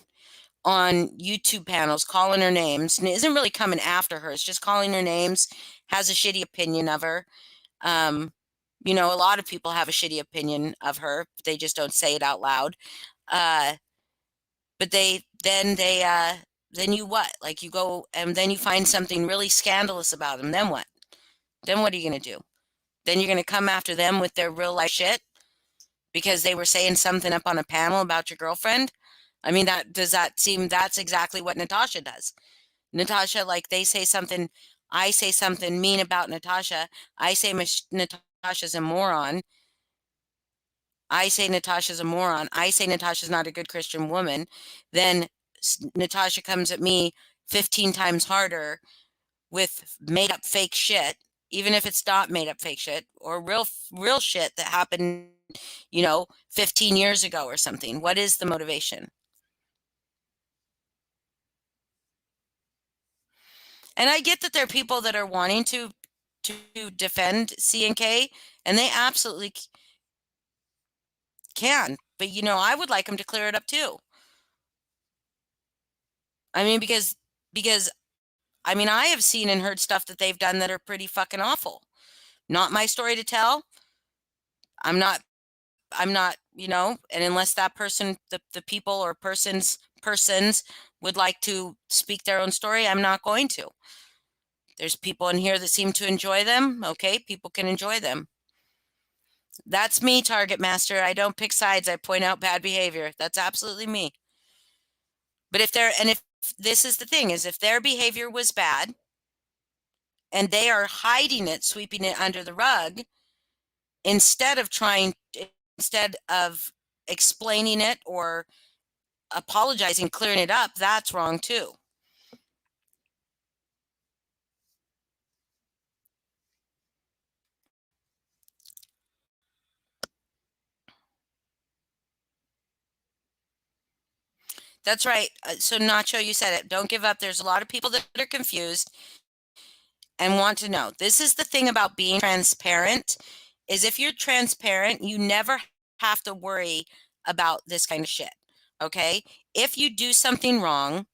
on YouTube panels, calling her names, and isn't really coming after her. It's just calling her names, has a shitty opinion of her. You know, a lot of people have a shitty opinion of her. They just don't say it out loud. But then you what? Like, you go and then you find something really scandalous about them. Then what? Then what are you going to do? Then you're going to come after them with their real life shit because they were saying something up on a panel about your girlfriend? I mean, does that seem that's exactly what Natasha does? Natasha, like, they say something, I say something mean about Natasha. I say Natasha's a moron. I say Natasha's a moron. I say Natasha's not a good Christian woman. Then Natasha comes at me 15 times harder with made up fake shit, even if it's not made up fake shit or real shit that happened, 15 years ago or something. What is the motivation? And I get that there are people that are wanting to defend CNK, and they absolutely can. But I would like them to clear it up too. I mean, because I mean, I have seen and heard stuff that they've done that are pretty fucking awful. Not my story to tell. I'm not, and unless that person, the people or persons would like to speak their own story, I'm not going to. There's people in here that seem to enjoy them. Okay, people can enjoy them. That's me, Target Master. I don't pick sides. I point out bad behavior. That's absolutely me. But if this is the thing, is if their behavior was bad and they are hiding it, sweeping it under the rug, instead of explaining it or apologizing, clearing it up, that's wrong too. That's right. So Nacho, you said it. Don't give up. There's a lot of people that are confused and want to know. This is the thing about being transparent, is if you're transparent, you never have to worry about this kind of shit. Okay? If you do something wrong,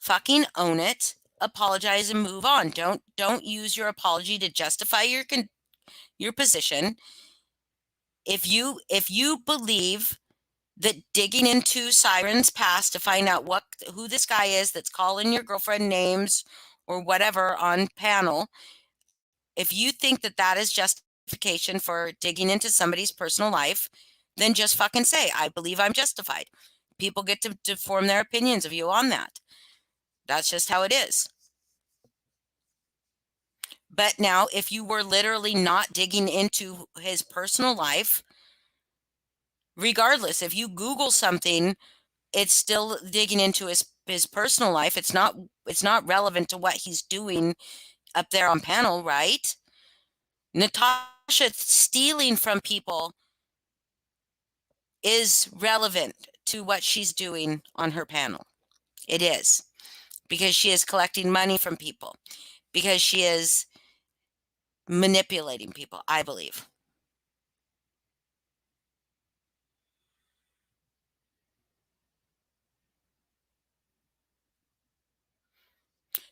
fucking own it, apologize and move on. Don't use your apology to justify your position. If you believe that digging into Siren's past to find out who this guy is that's calling your girlfriend names or whatever on panel, if you think that is justification for digging into somebody's personal life, then just fucking say, I believe I'm justified. people get to form their opinions of you on that. That's just how it is. But now, if you were literally not digging into his personal life, regardless, if you Google something, it's still digging into his personal life. It's not relevant to what he's doing up there on panel, right? Natasha stealing from people is relevant to what she's doing on her panel. It is, because she is collecting money from people, because she is manipulating people, I believe.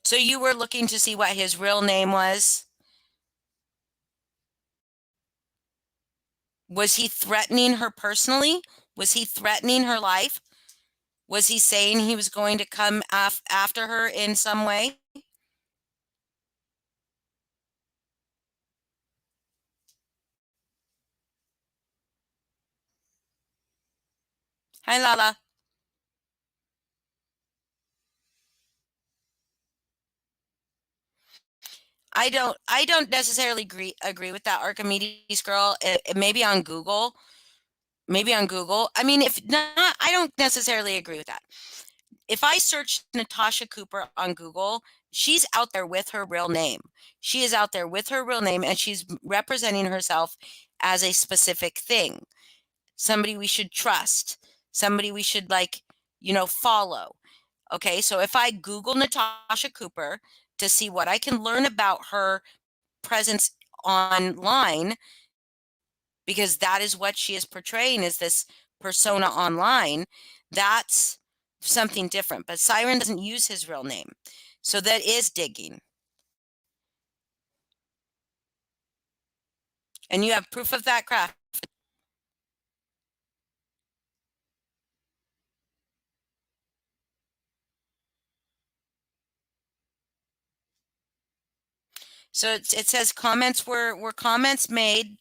So you were looking to see what his real name was? Was he threatening her personally? Was he threatening her life? Was he saying he was going to come after her in some way? Hi, Lala. I don't necessarily agree with that Archimedes girl. Maybe on Google. Maybe on Google. I mean, if not, I don't necessarily agree with that. If I search Natasha Cooper on Google, she's out there with her real name. She is out there with her real name, and she's representing herself as a specific thing. Somebody we should trust, somebody we should follow. Okay, so if I Google Natasha Cooper to see what I can learn about her presence online, because that is what she is portraying, is this persona online, that's something different. But Siren doesn't use his real name, so that is digging. And you have proof of that, Craft. So it says comments were comments made,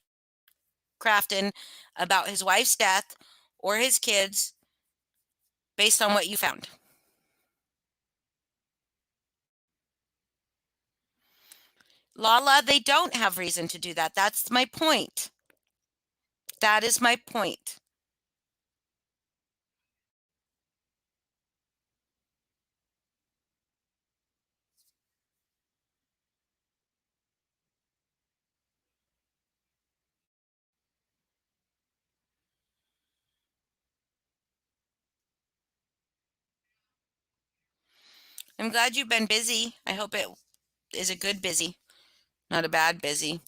Crafton, about his wife's death or his kids based on what you found. Lala, they don't have reason to do that. That's my point. That is my point. I'm glad you've been busy. I hope it is a good busy, not a bad busy.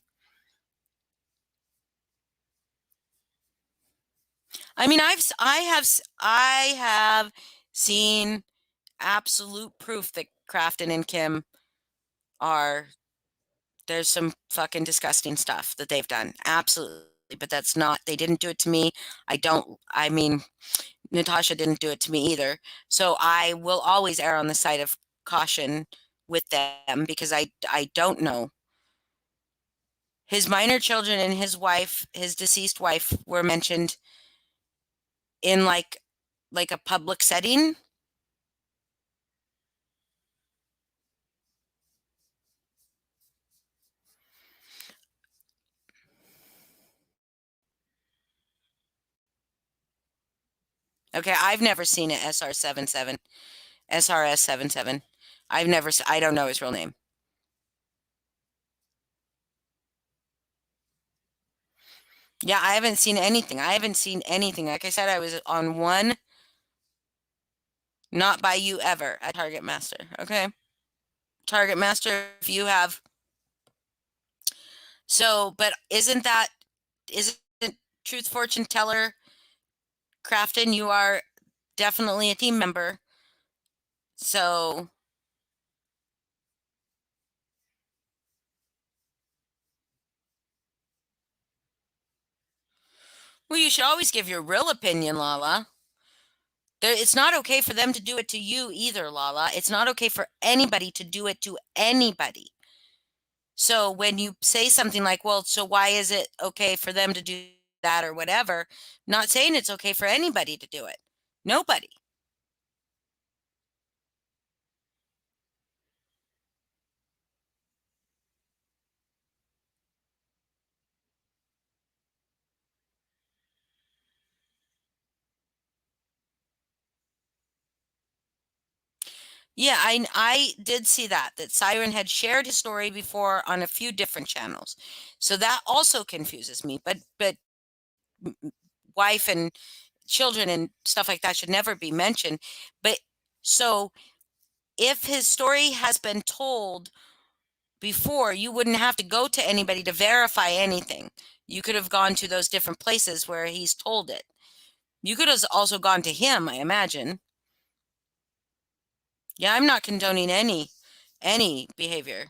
I mean, I have seen absolute proof that Crafton and Kim there's some fucking disgusting stuff that they've done. Absolutely. But they didn't do it to me. I mean, Natasha didn't do it to me either. So I will always err on the side of caution with them, because I don't know. His minor children and his wife, his deceased wife, were mentioned in like a public setting. Okay, I've never seen it. SRS-77. I don't know his real name. Yeah, I haven't seen anything. Like I said, I was on one Not By You Ever at Target Master. Okay. Target Master, if you have. So, but isn't Truth Fortune Teller Crafton? You are definitely a team member. So. Well, you should always give your real opinion, Lala. It's not okay for them to do it to you either, Lala. It's not okay for anybody to do it to anybody. So when you say something like, well, so why is it okay for them to do that or whatever, not saying it's okay for anybody to do it. Nobody. Yeah, I did see that Siren had shared his story before on a few different channels. So that also confuses me. But wife and children and stuff like that should never be mentioned. But so if his story has been told before, you wouldn't have to go to anybody to verify anything. You could have gone to those different places where he's told it. You could have also gone to him, I imagine. Yeah, I'm not condoning any behavior.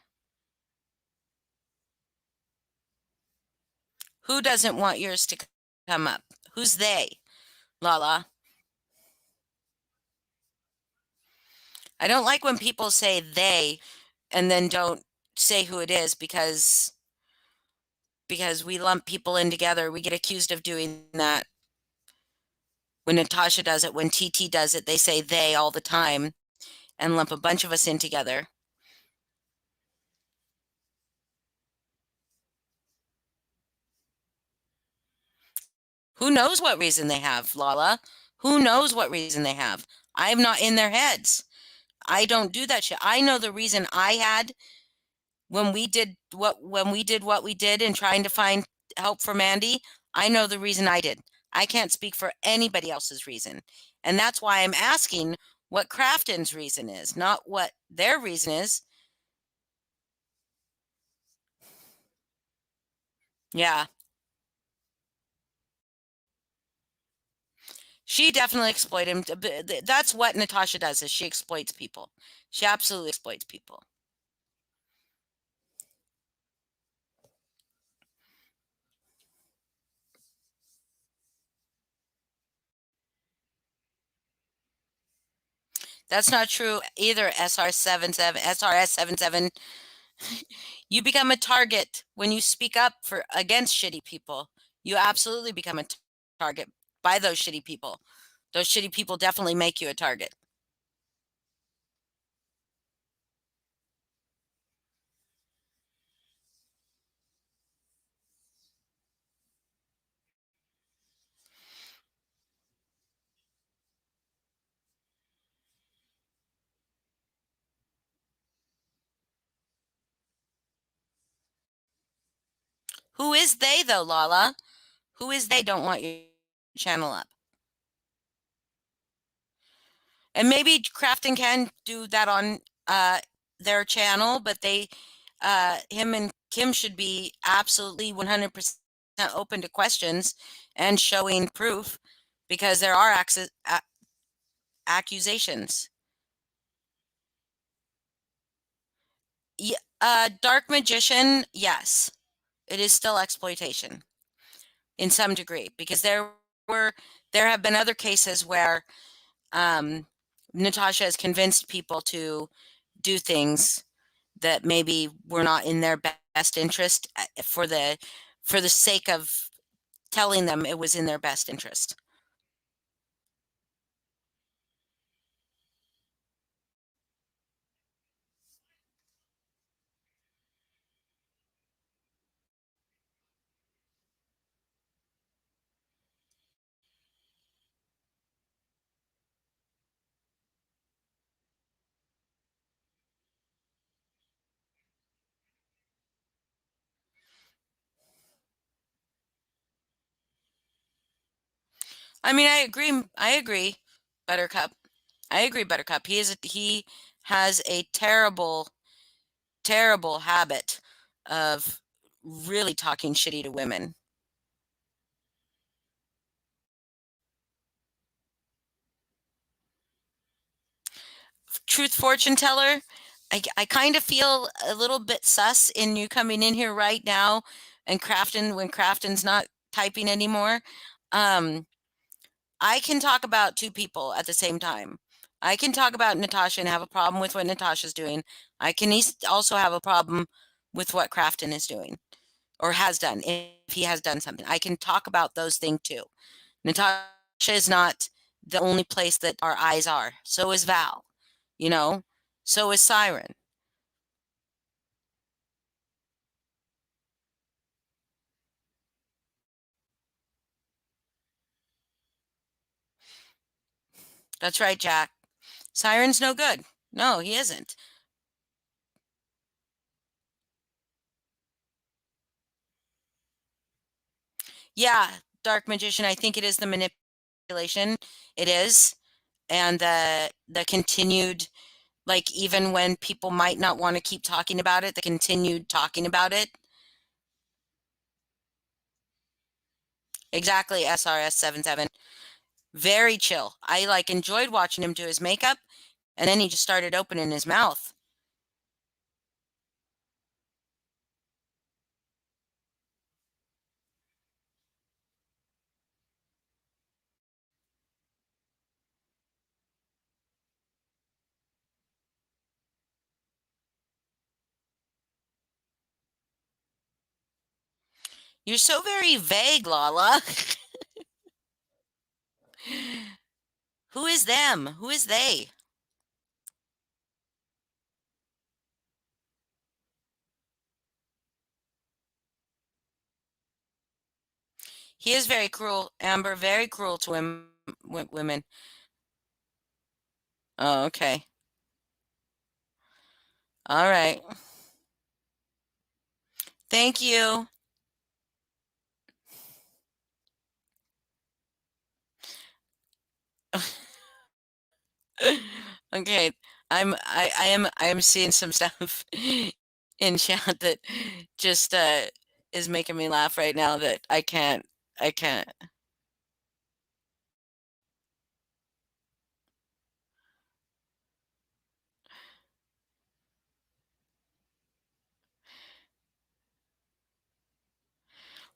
Who doesn't want yours to come up? Who's they? Lala. I don't like when people say they and then don't say who it is because we lump people in together. We get accused of doing that. When Natasha does it, when TT does it, they say they all the time and lump a bunch of us in together. Who knows what reason they have, Lala? Who knows what reason they have? I'm not in their heads. I don't do that shit. I know the reason I had when we did what we did in trying to find help for Mandy. I know the reason I did. I can't speak for anybody else's reason. And that's why I'm asking what Crafton's reason is, not what their reason is. Yeah. She definitely exploited him. That's what Natasha does, is she exploits people. She absolutely exploits people. That's not true either, SRS77. You become a target when you speak up against shitty people. You absolutely become a target by those shitty people. Those shitty people definitely make you a target. Who is they, though, Lala? Who is they don't want your channel up? And maybe Crafton can do that on their channel, but him and Kim should be absolutely 100% open to questions and showing proof, because there are accusations. Dark Magician, yes, it is still exploitation in some degree, because there have been other cases where Natasha has convinced people to do things that maybe were not in their best interest for the sake of telling them it was in their best interest. I mean, I agree, Buttercup. I agree, Buttercup. He has a terrible, terrible habit of really talking shitty to women. Truth fortune teller, I kind of feel a little bit sus in you coming in here right now and when Crafton's not typing anymore. I can talk about two people at the same time. I can talk about Natasha and have a problem with what Natasha's doing. I can also have a problem with what Crafton is doing or has done, if he has done something. I can talk about those things too. Natasha is not the only place that our eyes are. So is Val, you know, so is Siren. That's right, Jack. Siren's no good. No, he isn't. Yeah, Dark Magician, I think it is the manipulation. It is. And the continued, like, even when people might not want to keep talking about it, the continued talking about it. Exactly, SRS77. Very chill. I like enjoyed watching him do his makeup, and then he just started opening his mouth. You're so very vague, Lala. Who is them? Who is they? He is very cruel, Amber, very cruel to women. Oh, okay. All right. Thank you. Okay. I am seeing some stuff in chat that just is making me laugh right now that I can't.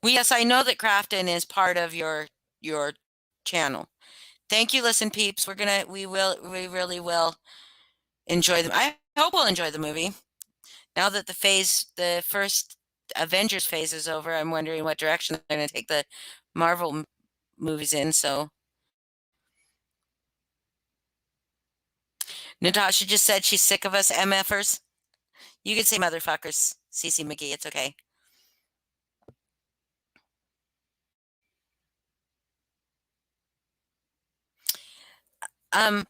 Well, yes, I know that Crafton is part of your channel. Thank you, listen peeps. We really will enjoy them. I hope we'll enjoy the movie. Now that the first Avengers phase is over, I'm wondering what direction they're going to take the Marvel movies in. So Natasha just said she's sick of us MFers. You can say motherfuckers, CC McGee. It's okay.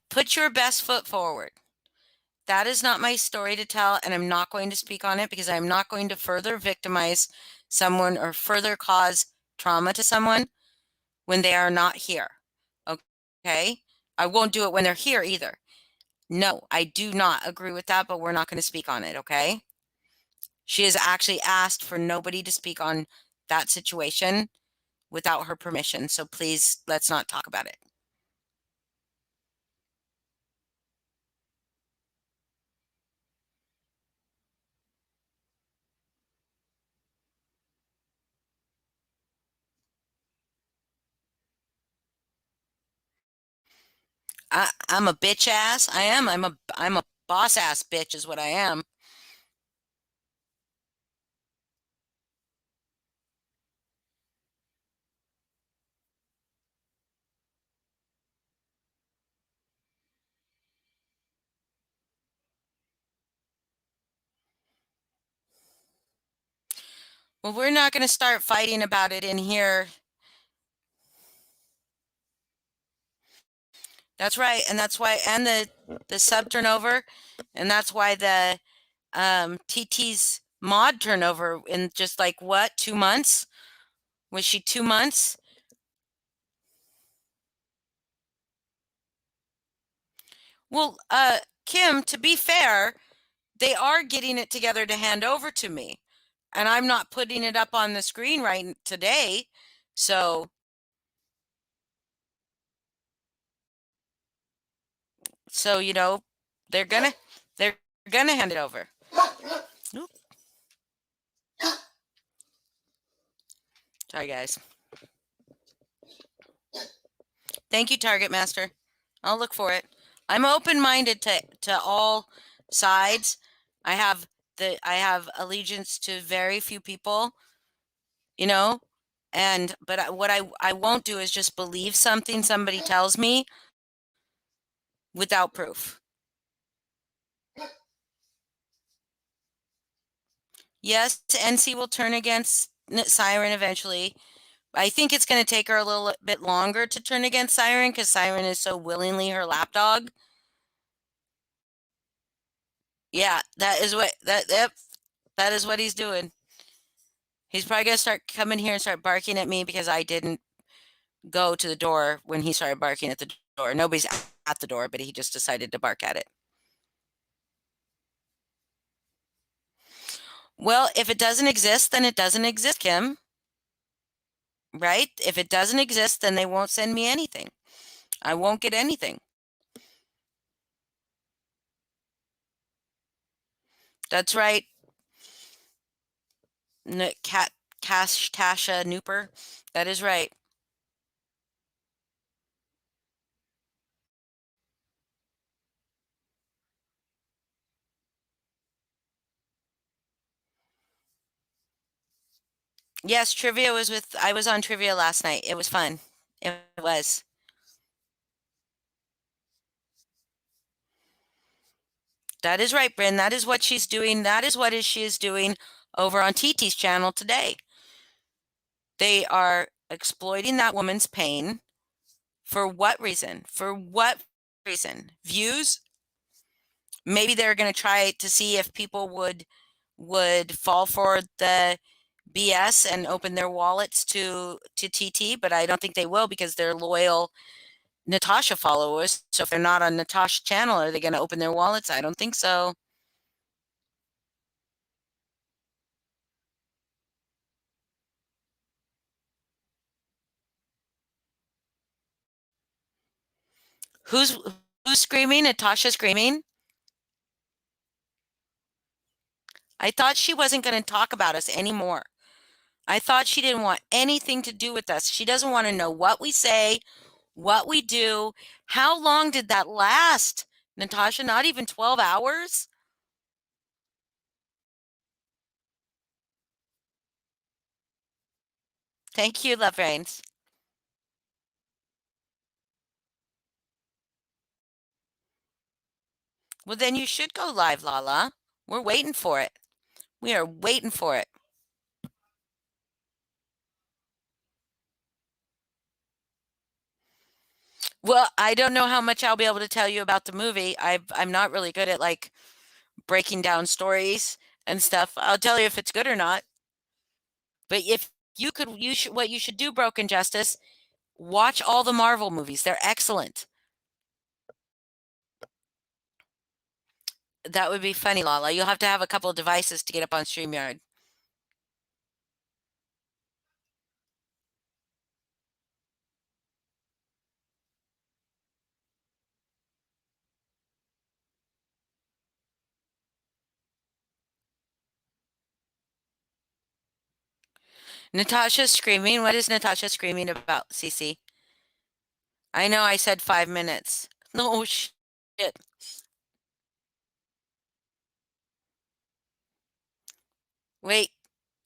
Put your best foot forward. That is not my story to tell, and I'm not going to speak on it because I'm not going to further victimize someone or further cause trauma to someone when they are not here. Okay? I won't do it when they're here either. No, I do not agree with that, but we're not going to speak on it, okay? She has actually asked for nobody to speak on that situation without her permission, so please, let's not talk about it. I'm a bitch ass. I am. I'm a boss ass bitch is what I am. Well, we're not going to start fighting about it in here. That's right, and that's why, and the sub turnover, and that's why the TT's mod turnover in just like what, 2 months? Was she 2 months? Well, Kim, to be fair, they are getting it together to hand over to me, and I'm not putting it up on the screen right today, so you know, they're gonna hand it over. Oop. Sorry, guys. Thank you, Target Master. I'll look for it. I'm open-minded to all sides. I have allegiance to very few people, you know, but what I won't do is just believe something somebody tells me without proof. Yes, NC will turn against Siren eventually. I think it's going to take her a little bit longer to turn against Siren because Siren is so willingly her lapdog. Yeah, that is what that is what he's doing. He's probably going to start coming here and start barking at me because I didn't go to the door when he started barking at the door. Nobody's at the door, but he just decided to bark at it. Well, if it doesn't exist, then it doesn't exist, Kim. Right? If it doesn't exist, then they won't send me anything. I won't get anything. That's right. Tasha Nooper. That is right. Yes, trivia was I was on trivia last night. It was fun. It was. That is right, Bryn. That is what she's doing. That is what she is doing over on TT's channel today. They are exploiting that woman's pain. For what reason? For what reason? Views? Maybe they're going to try to see if people would fall for the BS and open their wallets to TT, but I don't think they will because they're loyal Natasha followers. So if they're not on Natasha's channel, are they going to open their wallets? I don't think so. Who's screaming? Natasha screaming? I thought she wasn't going to talk about us anymore. I thought she didn't want anything to do with us. She doesn't want to know what we say, what we do. How long did that last, Natasha? Not even 12 hours? Thank you, Love Reigns. Well, then you should go live, Lala. We're waiting for it. We are waiting for it. Well, I don't know how much I'll be able to tell you about the movie. I'm not really good at like breaking down stories and stuff. I'll tell you if it's good or not. But if you could, what you should do, Broken Justice, watch all the Marvel movies. They're excellent. That would be funny, Lala. You'll have to have a couple of devices to get up on StreamYard. Natasha's screaming. What is Natasha screaming about, Cece? I know I said 5 minutes. No shit. Wait.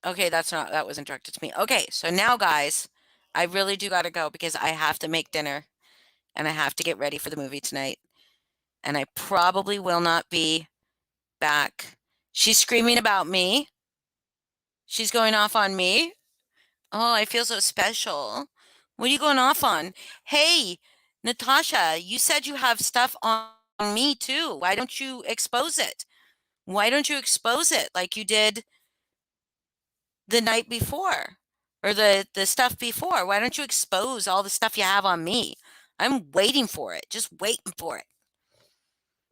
Okay, that wasn't directed to me. Okay, so now guys, I really do gotta go because I have to make dinner and I have to get ready for the movie tonight. And I probably will not be back. She's screaming about me. She's going off on me. Oh, I feel so special. What are you going off on? Hey, Natasha, you said you have stuff on me too. Why don't you expose it? Why don't you expose it like you did the night before or the stuff before? Why don't you expose all the stuff you have on me? I'm waiting for it. Just waiting for it.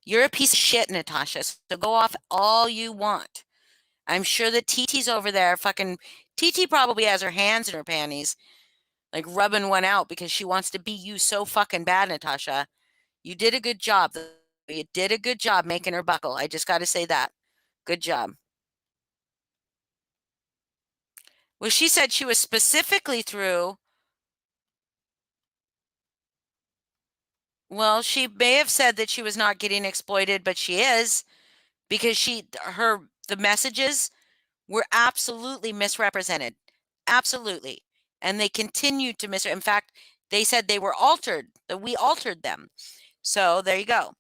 You're a piece of shit, Natasha. So go off all you want. I'm sure that TT's over there fucking TT probably has her hands in her panties, like rubbing one out because she wants to be you so fucking bad, Natasha. You did a good job. You did a good job making her buckle. I just got to say that. Good job. Well, she said she was specifically through. Well, she may have said that she was not getting exploited, but she is because the messages were absolutely misrepresented. Absolutely. And they continued to in fact, they said they were altered, that we altered them. So there you go.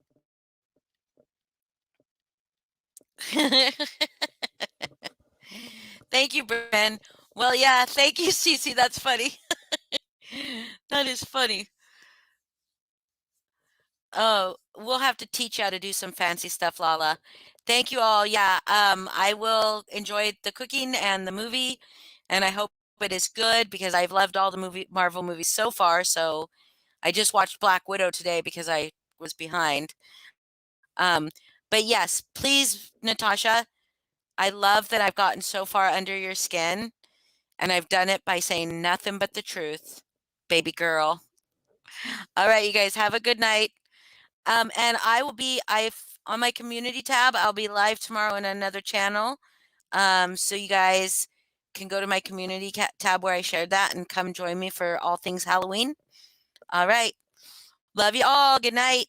Thank you, Ben. Well, yeah, thank you, Cece. That's funny. That is funny. Oh, we'll have to teach you how to do some fancy stuff, Lala. Thank you all. Yeah, I will enjoy the cooking and the movie, and I hope it is good because I've loved all the Marvel movies so far. So I just watched Black Widow today because I was behind. Um, but yes, please, Natasha, I love that I've gotten so far under your skin, and I've done it by saying nothing but the truth, baby girl. All right, you guys have a good night. And I've on my community tab, I'll be live tomorrow in another channel. So you guys can go to my community tab where I shared that and come join me for all things Halloween. All right. Love you all. Good night.